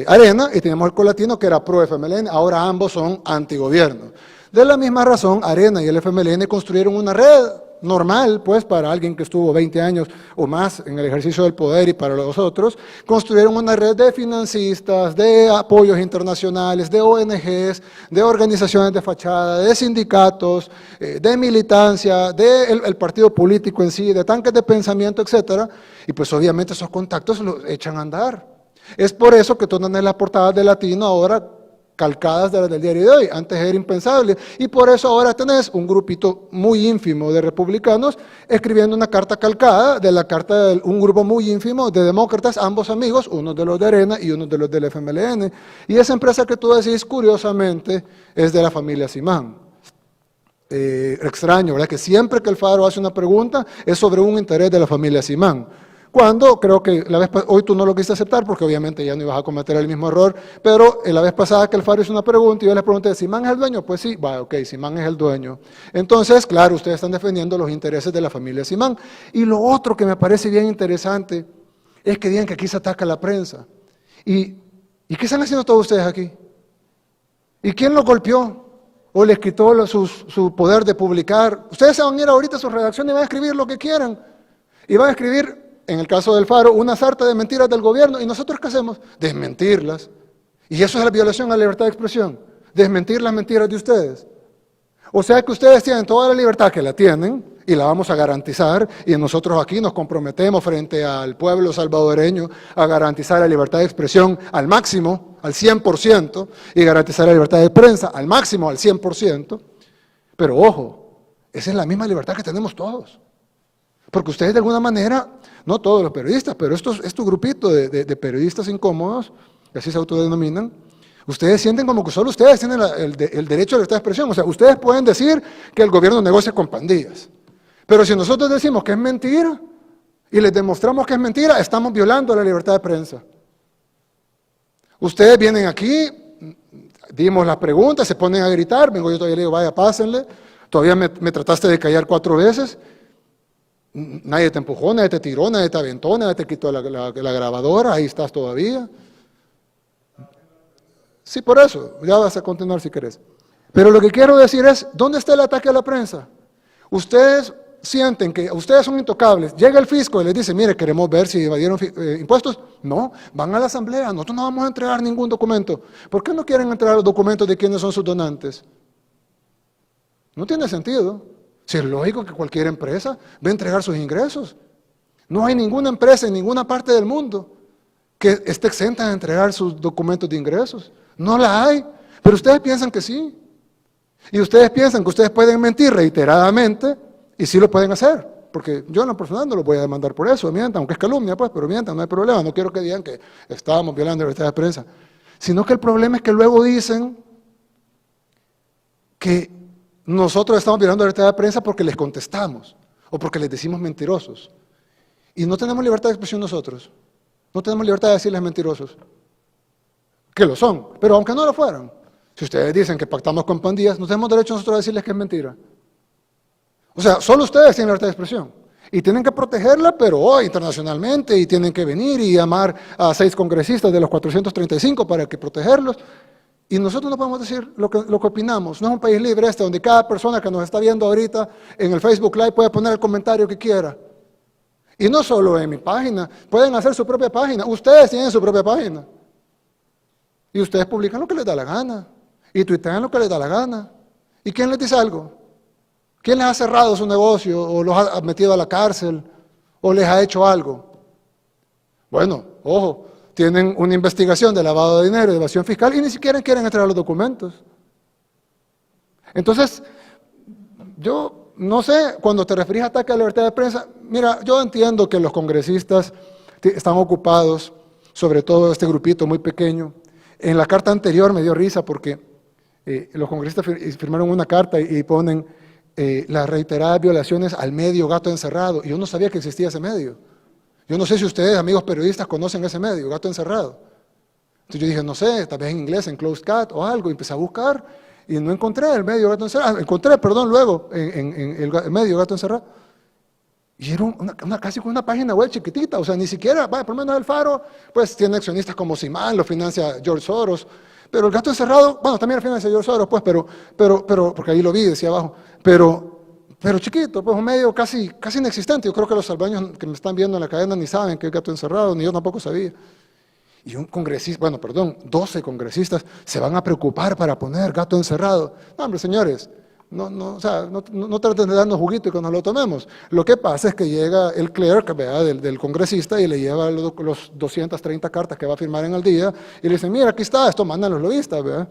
Arena, y teníamos el Colatino, que era pro FMLN. Ahora ambos son antigobierno. De la misma razón, Arena y el FMLN construyeron una red normal, pues, para alguien que estuvo 20 años o más en el ejercicio del poder, y para los otros, construyeron una red de financistas, de apoyos internacionales, de ONGs, de organizaciones de fachada, de sindicatos, de militancia, del partido político en sí, de tanques de pensamiento, etcétera. Y pues obviamente esos contactos los echan a andar. Es por eso que tú andas en las portadas de Latino ahora calcadas de las del diario de hoy. Antes era impensable. Y por eso ahora tenés un grupito muy ínfimo de republicanos escribiendo una carta calcada de la carta de un grupo muy ínfimo de demócratas, ambos amigos, uno de los de Arena y uno de los del FMLN. Y esa empresa que tú decís, curiosamente, es de la familia Simán. Extraño, ¿verdad? Que siempre que el Faro hace una pregunta es sobre un interés de la familia Simán. Cuando creo que hoy tú no lo quisiste aceptar porque obviamente ya no ibas a cometer el mismo error, pero la vez pasada que el Faro hizo una pregunta y yo les pregunté, ¿Simán es el dueño? Pues sí, ok, Simán es el dueño. Entonces, claro, ustedes están defendiendo los intereses de la familia Simán. Y lo otro que me parece bien interesante es que digan que aquí se ataca la prensa. ¿Y qué están haciendo todos ustedes aquí? ¿Y quién los golpeó? ¿O les quitó su poder de publicar? Ustedes se van a ir ahorita a su redacción y van a escribir lo que quieran. Y van a escribir, en el caso del Faro, una sarta de mentiras del gobierno. ¿Y nosotros qué hacemos? Desmentirlas. Y eso es la violación a la libertad de expresión. Desmentir las mentiras de ustedes. O sea que ustedes tienen toda la libertad que la tienen y la vamos a garantizar. Y nosotros aquí nos comprometemos frente al pueblo salvadoreño a garantizar la libertad de expresión al máximo, al 100%, y garantizar la libertad de prensa al máximo, al 100%. Pero ojo, esa es la misma libertad que tenemos todos. Porque ustedes de alguna manera, no todos los periodistas, pero estos grupitos de periodistas incómodos, que así se autodenominan, ustedes sienten como que solo ustedes tienen el derecho a la libertad de expresión. O sea, ustedes pueden decir que el gobierno negocia con pandillas. Pero si nosotros decimos que es mentira y les demostramos que es mentira, estamos violando la libertad de prensa. Ustedes vienen aquí, dimos las preguntas, se ponen a gritar, vengo yo todavía le digo, vaya, pásenle, todavía me trataste de callar 4 veces. Nadie te empujó, nadie te tiró, nadie te aventó, nadie te quitó la grabadora, ahí estás todavía. Sí, por eso, ya vas a continuar si querés. Pero lo que quiero decir es, ¿dónde está el ataque a la prensa? Ustedes sienten que ustedes son intocables, llega el fisco y les dice, mire, queremos ver si evadieron impuestos. No, van a la asamblea, nosotros no vamos a entregar ningún documento. ¿Por qué no quieren entregar los documentos de quiénes son sus donantes? No tiene sentido. Si es lógico que cualquier empresa va a entregar sus ingresos. No hay ninguna empresa en ninguna parte del mundo que esté exenta de entregar sus documentos de ingresos. No la hay, pero ustedes piensan que sí. Y ustedes piensan que ustedes pueden mentir reiteradamente y sí lo pueden hacer. Porque yo en lo personal no los voy a demandar por eso, mientan, aunque es calumnia, pues, pero mientan, no hay problema. No quiero que digan que estábamos violando la libertad de prensa. Sino que el problema es que luego dicen que nosotros estamos violando la libertad de prensa porque les contestamos o porque les decimos mentirosos. Y no tenemos libertad de expresión nosotros. No tenemos libertad de decirles mentirosos. Que lo son, pero aunque no lo fueran. Si ustedes dicen que pactamos con pandillas, no tenemos derecho nosotros a decirles que es mentira. O sea, solo ustedes tienen libertad de expresión. Y tienen que protegerla, pero hoy internacionalmente, y tienen que venir y llamar a 6 congresistas de los 435 para que protegerlos. Y nosotros no podemos decir lo que opinamos. No es un país libre donde cada persona que nos está viendo ahorita en el Facebook Live puede poner el comentario que quiera. Y no solo en mi página, pueden hacer su propia página. Ustedes tienen su propia página. Y ustedes publican lo que les da la gana. Y tuitean lo que les da la gana. ¿Y quién les dice algo? ¿Quién les ha cerrado su negocio o los ha metido a la cárcel o les ha hecho algo? Bueno, ojo, tienen una investigación de lavado de dinero y de evasión fiscal y ni siquiera quieren entregar los documentos. Entonces, yo no sé, cuando te referís a ataque a la libertad de prensa, mira, yo entiendo que los congresistas están ocupados, sobre todo este grupito muy pequeño. En la carta anterior me dio risa porque los congresistas firmaron una carta y ponen las reiteradas violaciones al medio Gato Encerrado. Y yo no sabía que existía ese medio. Yo no sé si ustedes, amigos periodistas, conocen ese medio, Gato Encerrado. Entonces yo dije, no sé, tal vez en inglés, en Closed Cat o algo. Y empecé a buscar y no encontré el medio Gato Encerrado. Encontré, perdón, luego en el medio Gato Encerrado. Y era casi con una página web chiquitita, o sea, ni siquiera, por lo menos el Faro, pues tiene accionistas como Simán, lo financia George Soros, pero el Gato Encerrado, bueno, también lo financia George Soros, pues, pero, porque ahí lo vi, decía abajo, pero chiquito, pues un medio casi inexistente. Yo creo que los salvaños que me están viendo en la cadena ni saben que es Gato Encerrado, ni yo tampoco sabía. Y un congresista, 12 congresistas se van a preocupar para poner Gato Encerrado. No, hombre, señores, no traten de darnos juguito y que nos lo tomemos. Lo que pasa es que llega el clerk, ¿verdad?, del congresista y le lleva los 230 cartas que va a firmar en el día y le dice, mira, aquí está, esto mandan los lobistas, ¿verdad?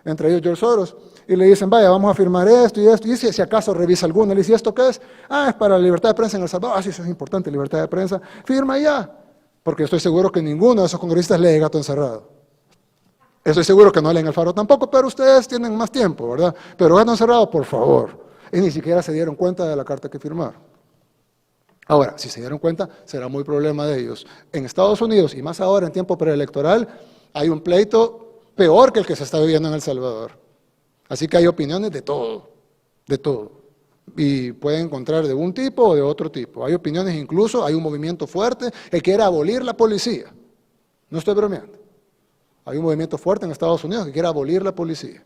entre ellos George Soros, y le dicen, vaya, vamos a firmar esto, y si acaso revisa alguna, le dice, ¿esto qué es? Ah, es para la libertad de prensa en El Salvador. Ah, sí, eso es importante, libertad de prensa. Firma ya, porque estoy seguro que ninguno de esos congresistas lee Gato Encerrado. Estoy seguro que no leen El Faro tampoco, pero ustedes tienen más tiempo, ¿verdad? Pero Gato Encerrado, por favor. Y ni siquiera se dieron cuenta de la carta que firmaron. Ahora, si se dieron cuenta, será muy problema de ellos. En Estados Unidos, y más ahora en tiempo preelectoral, hay un pleito peor que el que se está viviendo en El Salvador. Así que hay opiniones de todo, de todo. Y pueden encontrar de un tipo o de otro tipo. Hay opiniones incluso, hay un movimiento fuerte que quiere abolir la policía. No estoy bromeando. Hay un movimiento fuerte en Estados Unidos que quiere abolir la policía.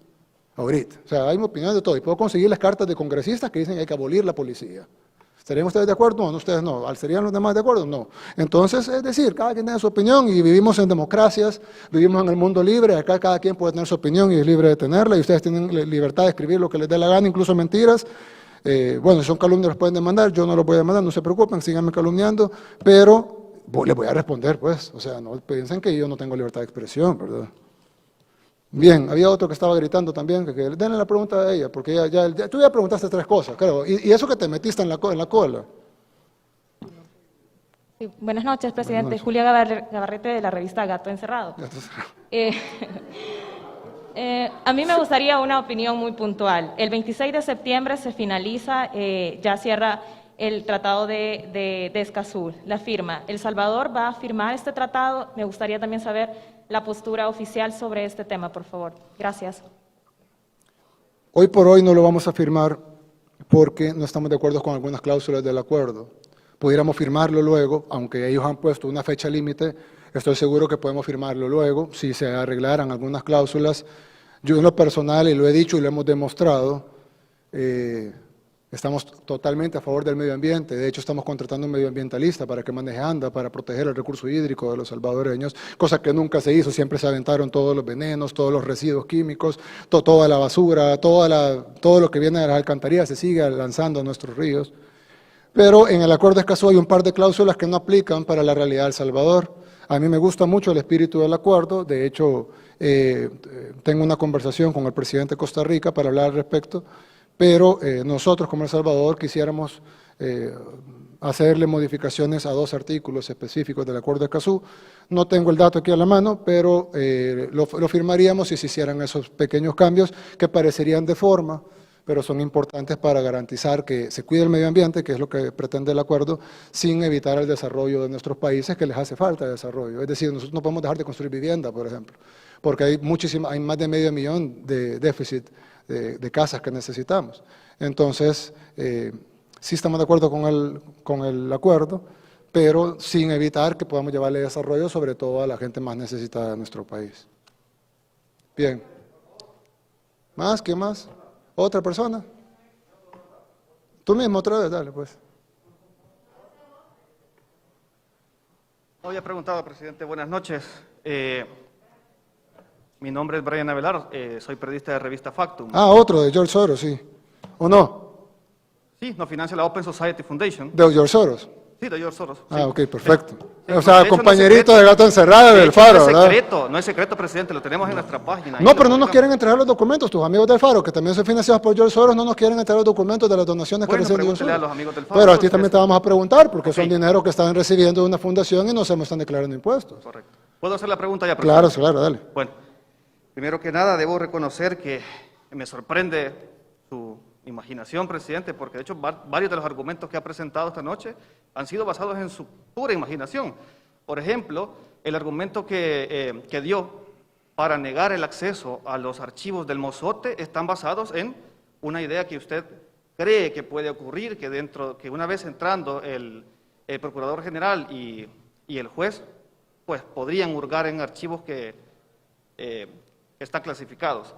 Ahorita. O sea, hay opiniones de todo. Y puedo conseguirles cartas de congresistas que dicen que hay que abolir la policía. ¿Estarían ustedes de acuerdo? No, ustedes no. ¿Serían los demás de acuerdo? No. Entonces, es decir, cada quien tiene su opinión y vivimos en democracias, vivimos en el mundo libre, acá cada quien puede tener su opinión y es libre de tenerla, y ustedes tienen libertad de escribir lo que les dé la gana, incluso mentiras. Bueno, si son calumnias los pueden demandar, yo no los voy a demandar, no se preocupen, síganme calumniando, pero les voy a responder, pues. O sea, no piensen que yo no tengo libertad de expresión, ¿verdad? Bien, había otro que estaba gritando también, que denle la pregunta a ella, porque tú ya preguntaste 3 cosas, creo, y eso que te metiste en la cola. Sí, buenas noches, presidente. Buenas noches. Julia Gabarrete, de la revista Gato Encerrado. A mí me gustaría una opinión muy puntual. El 26 de septiembre se finaliza, ya cierra el tratado de Escazú, la firma. ¿El Salvador va a firmar este tratado? Me gustaría también saber la postura oficial sobre este tema, por favor. Gracias. Hoy por hoy no lo vamos a firmar porque no estamos de acuerdo con algunas cláusulas del acuerdo. Pudiéramos firmarlo luego, aunque ellos han puesto una fecha límite, estoy seguro que podemos firmarlo luego, si se arreglaran algunas cláusulas. Yo en lo personal, y lo he dicho y lo hemos demostrado, estamos totalmente a favor del medio ambiente. De hecho, estamos contratando un medioambientalista para que maneje ANDA, para proteger el recurso hídrico de los salvadoreños, cosa que nunca se hizo. Siempre se aventaron todos los venenos, todos los residuos químicos, toda la basura, todo lo que viene de las alcantarillas se sigue lanzando a nuestros ríos. Pero en el acuerdo de Escazú hay un par de cláusulas que no aplican para la realidad de El Salvador. A mí me gusta mucho el espíritu del acuerdo. De hecho, tengo una conversación con el presidente de Costa Rica para hablar al respecto. Pero nosotros como El Salvador quisiéramos hacerle modificaciones a 2 artículos específicos del Acuerdo de Escazú. No tengo el dato aquí a la mano, pero lo firmaríamos si se hicieran esos pequeños cambios que parecerían de forma, pero son importantes para garantizar que se cuide el medio ambiente, que es lo que pretende el acuerdo, sin evitar el desarrollo de nuestros países, que les hace falta desarrollo. Es decir, nosotros no podemos dejar de construir vivienda, por ejemplo, porque hay más de 500,000 de déficit de casas que necesitamos. Entonces, sí estamos de acuerdo con el acuerdo, pero sin evitar que podamos llevarle desarrollo, sobre todo a la gente más necesitada de nuestro país. Bien. ¿Más? ¿Qué más? ¿Otra persona? Tú mismo otra vez, dale pues. Había preguntado, presidente, buenas noches. Mi nombre es Brian Avelar, soy periodista de revista Factum. Ah, otro de George Soros, sí. ¿O no? Sí, nos financia la Open Society Foundation. ¿De George Soros? Sí, de George Soros. Ah, sí. ok, perfecto. Sí, o sea, de hecho, compañerito no de Gato Encerrado del Faro, ¿verdad? No es secreto, presidente, lo tenemos en nuestra página. No, pero no nos quieren entregar los documentos. Tus amigos del Faro, que también son financiados por George Soros, no nos quieren entregar los documentos de las donaciones que reciben George Soros. A los amigos del Faro. Pero a ti también te vamos a preguntar, porque son dinero que están recibiendo de una fundación y no se me están declarando impuestos. Correcto. ¿Puedo hacer la pregunta ya, presidente? Claro, claro, dale. Bueno, primero que nada, debo reconocer que me sorprende su imaginación, presidente, porque de hecho varios de los argumentos que ha presentado esta noche han sido basados en su pura imaginación. Por ejemplo, el argumento que dio para negar el acceso a los archivos del Mozote están basados en una idea que usted cree que puede ocurrir, que una vez entrando el Procurador General y el juez, pues podrían hurgar en archivos que están clasificados.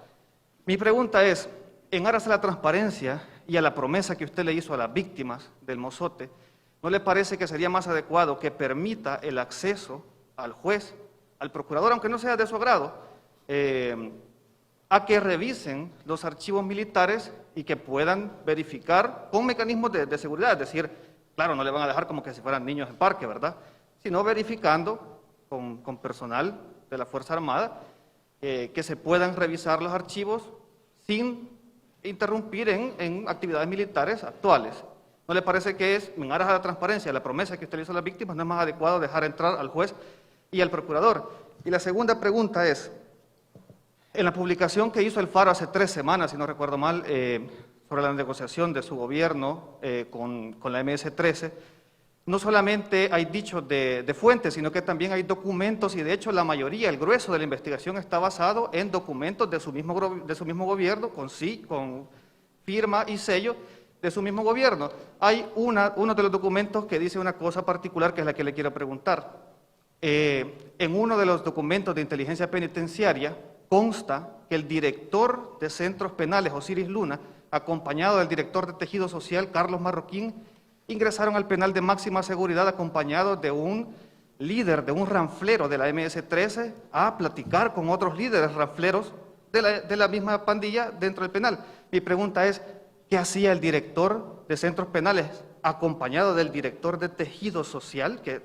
Mi pregunta es, en aras a la transparencia y a la promesa que usted le hizo a las víctimas del Mozote, ¿no le parece que sería más adecuado que permita el acceso al juez, al procurador, aunque no sea de su agrado, a que revisen los archivos militares y que puedan verificar con mecanismos de seguridad? Es decir, claro, no le van a dejar como que si fueran niños en parque, ¿verdad? Sino verificando con personal de la Fuerza Armada que se puedan revisar los archivos sin interrumpir en actividades militares actuales. ¿No le parece que es, en aras a la transparencia, la promesa que usted le hizo a las víctimas, no es más adecuado dejar entrar al juez y al procurador? Y la segunda pregunta es, en la publicación que hizo el Faro hace 3 semanas, si no recuerdo mal, sobre la negociación de su gobierno con la MS-13, no solamente hay dichos de fuentes, sino que también hay documentos y de hecho la mayoría, el grueso de la investigación está basado en documentos de su mismo gobierno, con firma y sello de su mismo gobierno. Hay uno de los documentos que dice una cosa particular que es la que le quiero preguntar. En uno de los documentos de inteligencia penitenciaria consta que el director de centros penales, Osiris Luna, acompañado del director de Tejido Social, Carlos Marroquín, ingresaron al penal de máxima seguridad acompañados de un líder, de un ranflero de la MS-13, a platicar con otros líderes ranfleros de la misma pandilla dentro del penal. Mi pregunta es, ¿qué hacía el director de centros penales acompañado del director de Tejido Social, que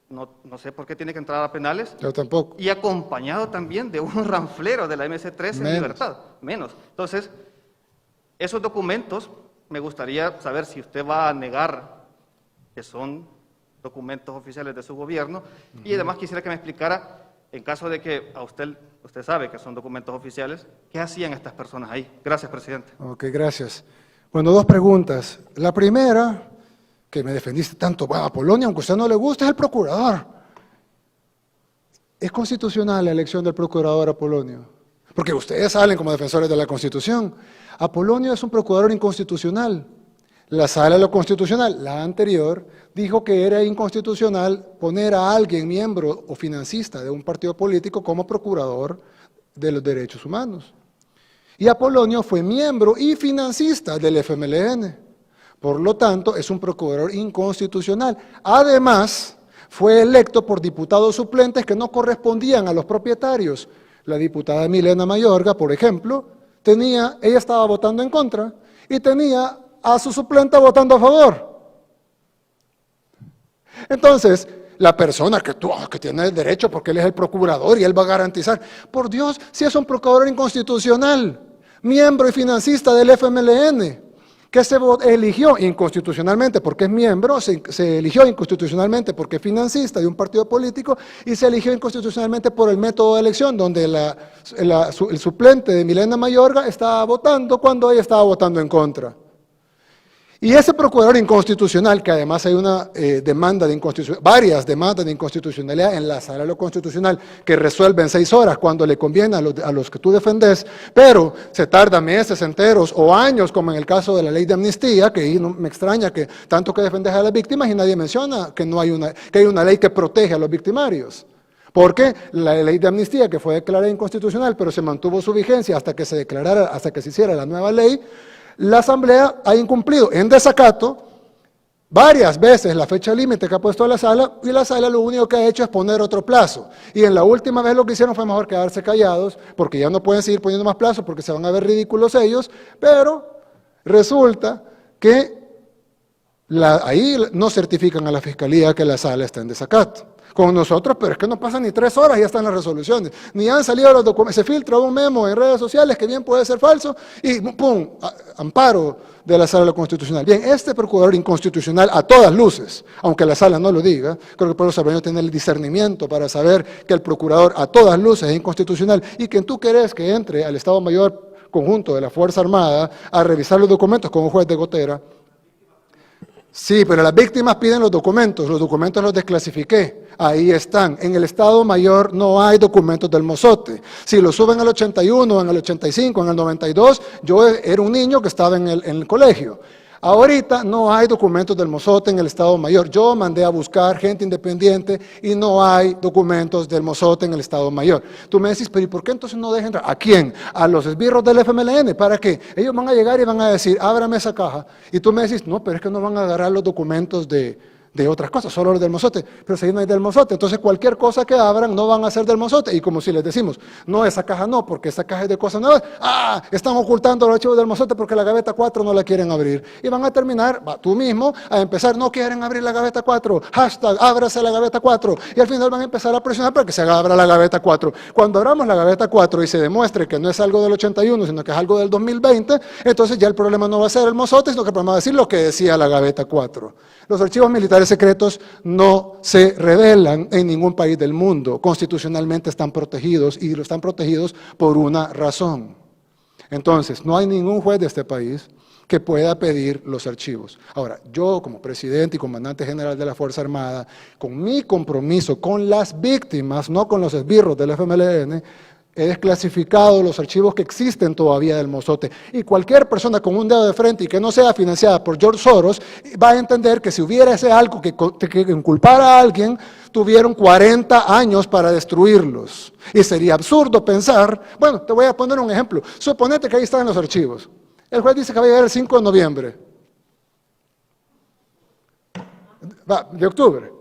no sé por qué tiene que entrar a penales? Yo tampoco. Y acompañado también de un ranflero de la MS-13 en libertad? Menos. Entonces, esos documentos, me gustaría saber si usted va a negar que son documentos oficiales de su gobierno, y además quisiera que me explicara, en caso de que a usted sabe que son documentos oficiales, ¿qué hacían estas personas ahí? Gracias, presidente. Ok, gracias. Bueno, 2 preguntas. La primera, que me defendiste tanto, bueno, a Polonia, aunque a usted no le guste, es el procurador. ¿Es constitucional la elección del procurador Apolonio? Porque ustedes salen como defensores de la Constitución. Apolonio es un procurador inconstitucional. La Sala de lo Constitucional, la anterior, dijo que era inconstitucional poner a alguien miembro o financista de un partido político como procurador de los derechos humanos. Y Apolonio fue miembro y financista del FMLN. Por lo tanto, es un procurador inconstitucional. Además, fue electo por diputados suplentes que no correspondían a los propietarios. La diputada Milena Mayorga, por ejemplo, ella estaba votando en contra y tenía a su suplente votando a favor. Entonces, la persona que tiene el derecho porque él es el procurador y él va a garantizar, por Dios, si es un procurador inconstitucional, miembro y financista del FMLN, que se eligió inconstitucionalmente porque es miembro, se eligió inconstitucionalmente porque es financista de un partido político y se eligió inconstitucionalmente por el método de elección, donde el suplente de Milena Mayorga estaba votando cuando ella estaba votando en contra. Y ese procurador inconstitucional, que además hay una varias demandas de inconstitucionalidad en la Sala de lo Constitucional que resuelven 6 horas cuando le conviene a los que tú defendes, pero se tarda meses enteros o años, como en el caso de la ley de amnistía, que ahí no me extraña que tanto que defendes a las víctimas y nadie menciona que hay una ley que protege a los victimarios. Porque la ley de amnistía, que fue declarada inconstitucional, pero se mantuvo su vigencia hasta que se hiciera la nueva ley, la Asamblea ha incumplido en desacato varias veces la fecha límite que ha puesto la Sala, y la Sala lo único que ha hecho es poner otro plazo. Y en la última vez lo que hicieron fue mejor quedarse callados, porque ya no pueden seguir poniendo más plazos porque se van a ver ridículos ellos, pero resulta que ahí no certifican a la Fiscalía que la Sala está en desacato. Con nosotros, pero es que no pasan ni 3 horas y ya están las resoluciones. Ni han salido los documentos, se filtra un memo en redes sociales que bien puede ser falso y ¡pum! Amparo de la Sala de lo Constitucional. Bien, este procurador inconstitucional a todas luces, aunque la Sala no lo diga, creo que el pueblo salvadoreño tiene el discernimiento para saber que el procurador a todas luces es inconstitucional y que tú querés que entre al Estado Mayor Conjunto de la Fuerza Armada a revisar los documentos con un juez de gotera. Sí, pero las víctimas piden los documentos los desclasifiqué, ahí están. En el Estado Mayor no hay documentos del Mozote. Si lo suben al 81, en el 85, en el 92, yo era un niño que estaba en el colegio. Ahorita no hay documentos del Mozote en el Estado Mayor. Yo mandé a buscar gente independiente y no hay documentos del Mozote en el Estado Mayor. Tú me decís, pero ¿y por qué entonces no dejan entrar? ¿A quién? A los esbirros del FMLN. ¿Para qué? Ellos van a llegar y van a decir, ábrame esa caja. Y tú me decís, no, pero es que no van a agarrar los documentos de de otras cosas, solo los del Mozote, pero si no hay del Mozote, entonces cualquier cosa que abran no van a ser del Mozote, y como si les decimos, no, esa caja no, porque esa caja es de cosas nuevas, están ocultando los archivos del Mozote porque la gaveta 4 no la quieren abrir, y van a terminar, tú mismo, a empezar, no quieren abrir la gaveta 4, hashtag, ábrase la gaveta 4, y al final van a empezar a presionar para que se abra la gaveta 4. Cuando abramos la gaveta 4 y se demuestre que no es algo del 81, sino que es algo del 2020, entonces ya el problema no va a ser el Mozote, sino que el problema va a ser lo que decía la gaveta 4. Los archivos militares secretos no se revelan en ningún país del mundo. Constitucionalmente están protegidos y están protegidos por una razón. Entonces, no hay ningún juez de este país que pueda pedir los archivos. Ahora, yo como presidente y comandante general de la Fuerza Armada, con mi compromiso con las víctimas, no con los esbirros del FMLN, he desclasificado los archivos que existen todavía del Mozote. Y cualquier persona con un dedo de frente y que no sea financiada por George Soros va a entender que si hubiera ese algo que inculpara a alguien, tuvieron 40 años para destruirlos. Y sería absurdo pensar, bueno, te voy a poner un ejemplo. Suponete que ahí están los archivos. El juez dice que va a llegar el 5 de noviembre. De octubre.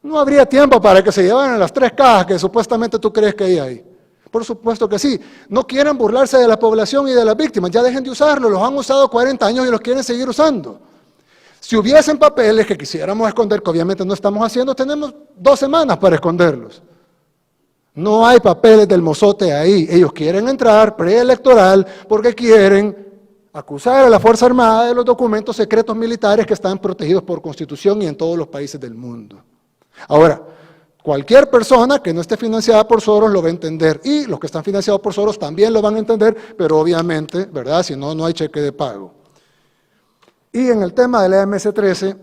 No habría tiempo para que se llevaran las 3 cajas que supuestamente tú crees que hay ahí. Por supuesto que sí. No quieren burlarse de la población y de las víctimas. Ya dejen de usarlo. Los han usado 40 años y los quieren seguir usando. Si hubiesen papeles que quisiéramos esconder, que obviamente no estamos haciendo, tenemos 2 semanas para esconderlos. No hay papeles del Mozote ahí. Ellos quieren entrar preelectoral porque quieren acusar a la Fuerza Armada de los documentos secretos militares que están protegidos por Constitución y en todos los países del mundo. Ahora, cualquier persona que no esté financiada por Soros lo va a entender, y los que están financiados por Soros también lo van a entender, pero obviamente, ¿verdad? Si no, no hay cheque de pago. Y en el tema de la MS-13,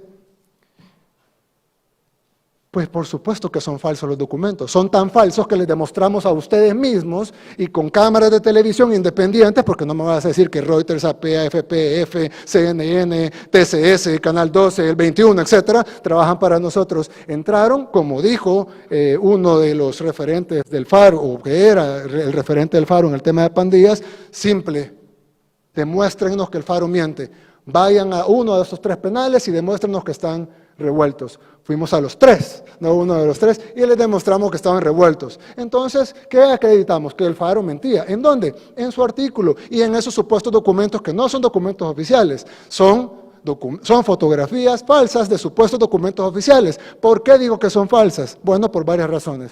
pues por supuesto que son falsos los documentos. Son tan falsos que les demostramos a ustedes mismos y con cámaras de televisión independientes, porque no me vas a decir que Reuters, AP, AFP, EFE, CNN, TCS, Canal 12, el 21, etcétera, trabajan para nosotros. Entraron, como dijo uno de los referentes del Faro, o que era el referente del Faro en el tema de pandillas, simple, demuéstrenos que el Faro miente. Vayan a uno de esos 3 penales y demuéstrenos que están revueltos. Fuimos a los 3, no uno de los 3, y les demostramos que estaban revueltos. Entonces, ¿qué acreditamos? Que el Faro mentía. ¿En dónde? En su artículo y en esos supuestos documentos que no son documentos oficiales, son fotografías falsas de supuestos documentos oficiales. ¿Por qué digo que son falsas? Bueno, por varias razones.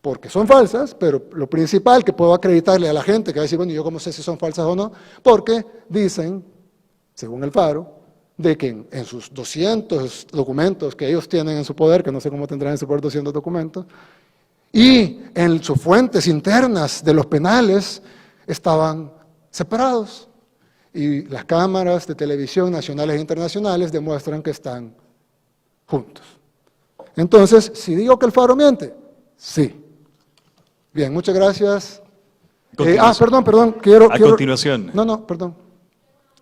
Porque son falsas, pero lo principal que puedo acreditarle a la gente, que va a decir, bueno, ¿yo cómo sé si son falsas o no? Porque dicen, según el Faro, de que en sus 200 documentos que ellos tienen en su poder, que no sé cómo tendrán en su poder 200 documentos, y en sus fuentes internas de los penales estaban separados. Y las cámaras de televisión nacionales e internacionales demuestran que están juntos. Entonces, si digo que el Faro miente, sí. Bien, muchas gracias. Perdón, quiero... continuación. No, perdón.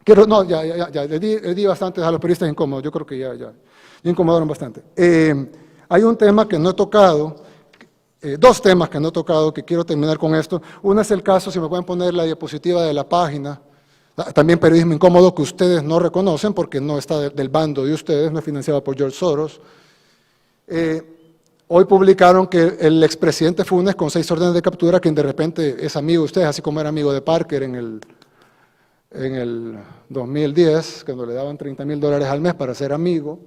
Le di bastante a los periodistas incómodos, yo creo que ya incomodaron bastante. Hay un tema que no he tocado, 2 temas que no he tocado, que quiero terminar con esto. Uno es el caso, si me pueden poner la diapositiva de la página, también periodismo incómodo que ustedes no reconocen porque no está del bando de ustedes, no es financiado por George Soros. Hoy publicaron que el expresidente Funes, con 6 órdenes de captura, quien de repente es amigo de ustedes, así como era amigo de Parker en el 2010, cuando le daban $30,000 al mes para ser amigo,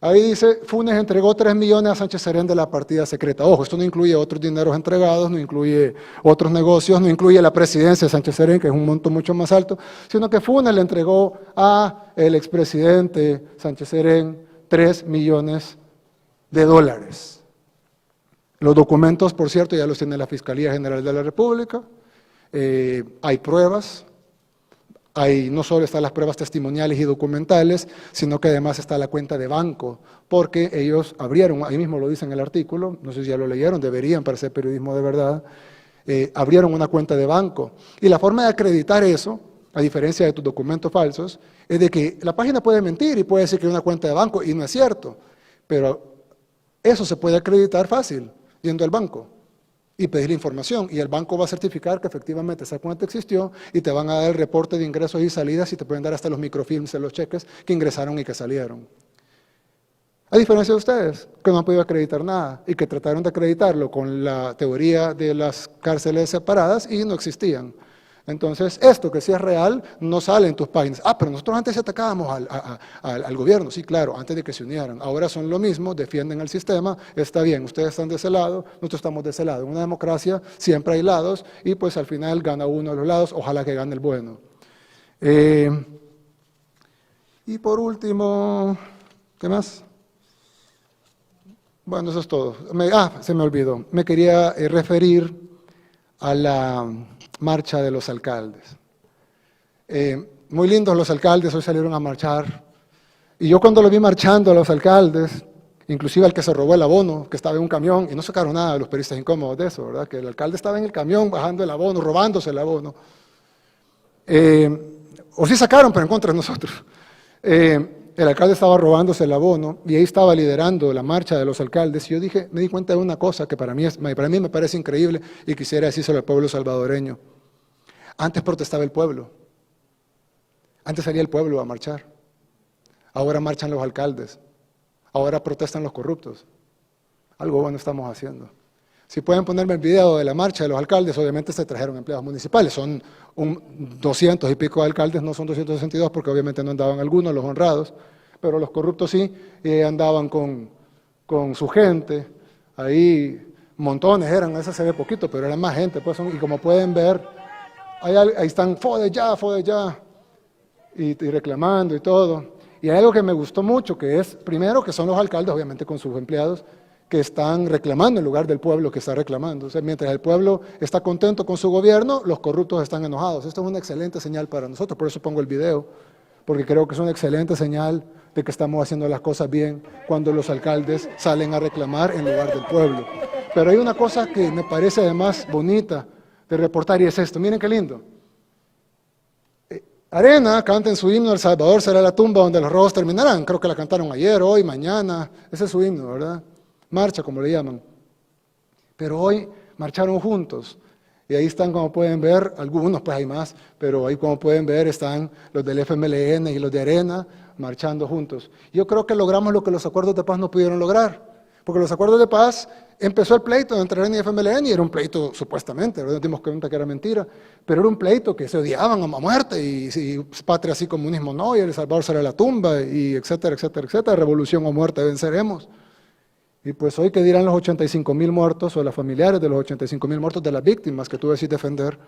ahí dice, Funes entregó 3 millones a Sánchez Serén de la partida secreta. Ojo, esto no incluye otros dineros entregados, no incluye otros negocios, no incluye la presidencia de Sánchez Serén, que es un monto mucho más alto, sino que Funes le entregó a el expresidente Sánchez Serén 3 millones de dólares. Los documentos, por cierto, ya los tiene la Fiscalía General de la República, hay pruebas. No solo están las pruebas testimoniales y documentales, sino que además está la cuenta de banco, porque ellos abrieron, ahí mismo lo dice en el artículo, no sé si ya lo leyeron, deberían para hacer periodismo de verdad, abrieron una cuenta de banco. Y la forma de acreditar eso, a diferencia de tus documentos falsos, es de que la página puede mentir y puede decir que hay una cuenta de banco, y no es cierto, pero eso se puede acreditar fácil, yendo al banco y pedir la información, y el banco va a certificar que efectivamente esa cuenta existió y te van a dar el reporte de ingresos y salidas y te pueden dar hasta los microfilms de los cheques que ingresaron y que salieron. A diferencia de ustedes, que no han podido acreditar nada y que trataron de acreditarlo con la teoría de las cárceles separadas y no existían. Entonces, esto que sí es real, no sale en tus páginas. Ah, pero nosotros antes atacábamos al gobierno. Sí, claro, antes de que se unieran. Ahora son lo mismo, defienden el sistema, está bien, ustedes están de ese lado, nosotros estamos de ese lado. En una democracia siempre hay lados y pues al final gana uno de los lados, ojalá que gane el bueno. Y por último, ¿qué más? Bueno, eso es todo. Se me olvidó. Me quería referir a la marcha de los alcaldes. Muy lindos los alcaldes, hoy salieron a marchar. Y yo cuando lo vi marchando a los alcaldes, inclusive al que se robó el abono, que estaba en un camión, y no sacaron nada de los periodistas incómodos de eso, ¿verdad? Que el alcalde estaba en el camión bajando el abono, robándose el abono. O sí sacaron, pero en contra de nosotros. El alcalde estaba robándose el abono y ahí estaba liderando la marcha de los alcaldes. Y yo me di cuenta de una cosa que para mí me parece increíble y quisiera decírselo al pueblo salvadoreño. Antes protestaba el pueblo. Antes salía el pueblo a marchar. Ahora marchan los alcaldes. Ahora protestan los corruptos. Algo bueno estamos haciendo. Si pueden ponerme el video de la marcha de los alcaldes, obviamente se trajeron empleados municipales. Son 200 y pico de alcaldes, no son 262 porque obviamente no andaban algunos, los honrados, pero los corruptos sí, andaban con su gente. Ahí montones eran, ese se ve poquito, pero eran más gente. Pues y como pueden ver, ahí están fode ya, y reclamando y todo. Y hay algo que me gustó mucho, que es, primero, que son los alcaldes, obviamente con sus empleados, que están reclamando en lugar del pueblo que está reclamando. O sea, mientras el pueblo está contento con su gobierno, los corruptos están enojados. Esto es una excelente señal para nosotros, por eso pongo el video, porque creo que es una excelente señal de que estamos haciendo las cosas bien cuando los alcaldes salen a reclamar en lugar del pueblo. Pero hay una cosa que me parece además bonita de reportar y es esto. Miren qué lindo. Arena canta en su himno El Salvador será la tumba donde los robos terminarán. Creo que la cantaron ayer, hoy, mañana. Ese es su himno, ¿verdad? Marcha, como le llaman. Pero hoy marcharon juntos. Y ahí están, como pueden ver, algunos, pues hay más, pero ahí como pueden ver están los del FMLN y los de Arena marchando juntos. Yo creo que logramos lo que los acuerdos de paz no pudieron lograr. Porque los acuerdos de paz, empezó el pleito entre Arena y FMLN y era un pleito supuestamente, nos dimos cuenta que era mentira, pero era un pleito que se odiaban a muerte y patria así, comunismo no, y El Salvador será la tumba, y etcétera, etcétera, etcétera, revolución o muerte venceremos. Y pues hoy, ¿qué dirán los 85,000 muertos o los familiares de los 85,000 muertos de las víctimas que tú decís defender?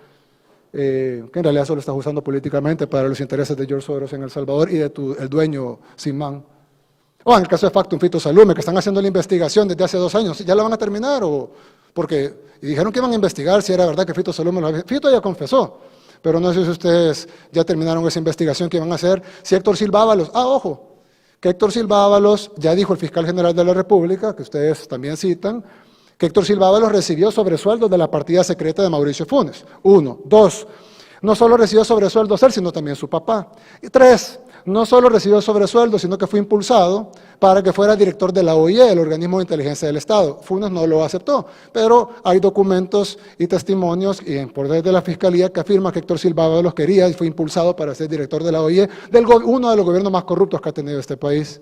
Que en realidad solo estás usando políticamente para los intereses de George Soros en El Salvador y de el dueño Simán. O en el caso de Factum, Fito Salume, que están haciendo la investigación desde hace 2 años, ¿ya la van a terminar? Y dijeron que iban a investigar si era verdad que Fito Salume lo había... Fito ya confesó, pero no sé si ustedes ya terminaron esa investigación que iban a hacer. Si Héctor Silva Ábalos, ojo, que Héctor Silva Ábalos, ya dijo el fiscal general de la República, que ustedes también citan, que Héctor Silva Ábalos recibió sobresueldos de la partida secreta de Mauricio Funes. 1. 2. No solo recibió sobresueldos él, sino también su papá. Y 3. No solo recibió sobresueldos, sino que fue impulsado para que fuera director de la OIE, el Organismo de Inteligencia del Estado. Funes no lo aceptó, pero hay documentos y testimonios y en poder de la Fiscalía que afirma que Héctor Silva Ábalos quería y fue impulsado para ser director de la OIE, uno de los gobiernos más corruptos que ha tenido este país.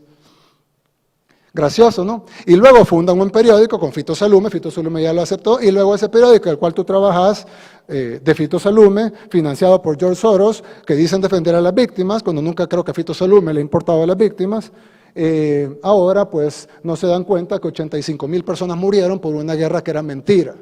Gracioso, ¿no? Y luego fundan un periódico con Fito Salume ya lo aceptó, y luego ese periódico al cual tú trabajas, de Fito Salume, financiado por George Soros, que dicen defender a las víctimas, cuando nunca creo que a Fito Salume le importaba a las víctimas, ahora pues no se dan cuenta que 85,000 personas murieron por una guerra que era mentira.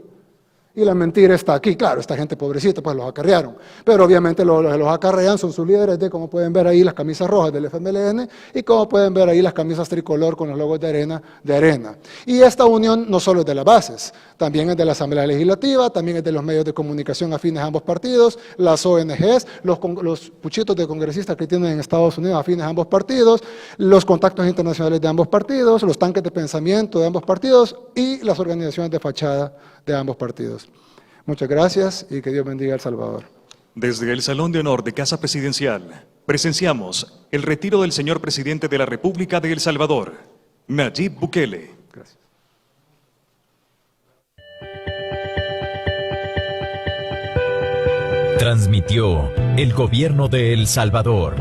Y la mentira está aquí, claro, esta gente pobrecita pues los acarrearon, pero obviamente los que los acarrean son sus líderes de, como pueden ver ahí, las camisas rojas del FMLN y como pueden ver ahí las camisas tricolor con los logos de Arena. Y esta unión no solo es de las bases, también es de la Asamblea Legislativa, también es de los medios de comunicación afines a ambos partidos, las ONGs, los puchitos de congresistas que tienen en Estados Unidos afines a ambos partidos, los contactos internacionales de ambos partidos, los tanques de pensamiento de ambos partidos y las organizaciones de fachada de ambos partidos. Muchas gracias y que Dios bendiga a El Salvador. Desde el Salón de Honor de Casa Presidencial, presenciamos el retiro del señor presidente de la República de El Salvador, Nayib Bukele. Gracias. Transmitió el Gobierno de El Salvador.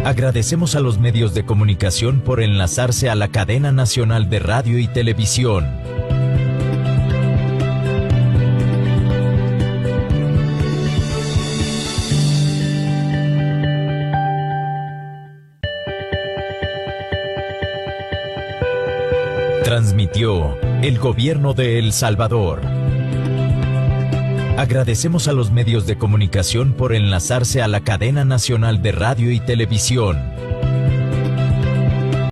Agradecemos a los medios de comunicación por enlazarse a la cadena nacional de radio y televisión. Transmitió el Gobierno de El Salvador. Agradecemos a los medios de comunicación por enlazarse a la cadena nacional de radio y televisión.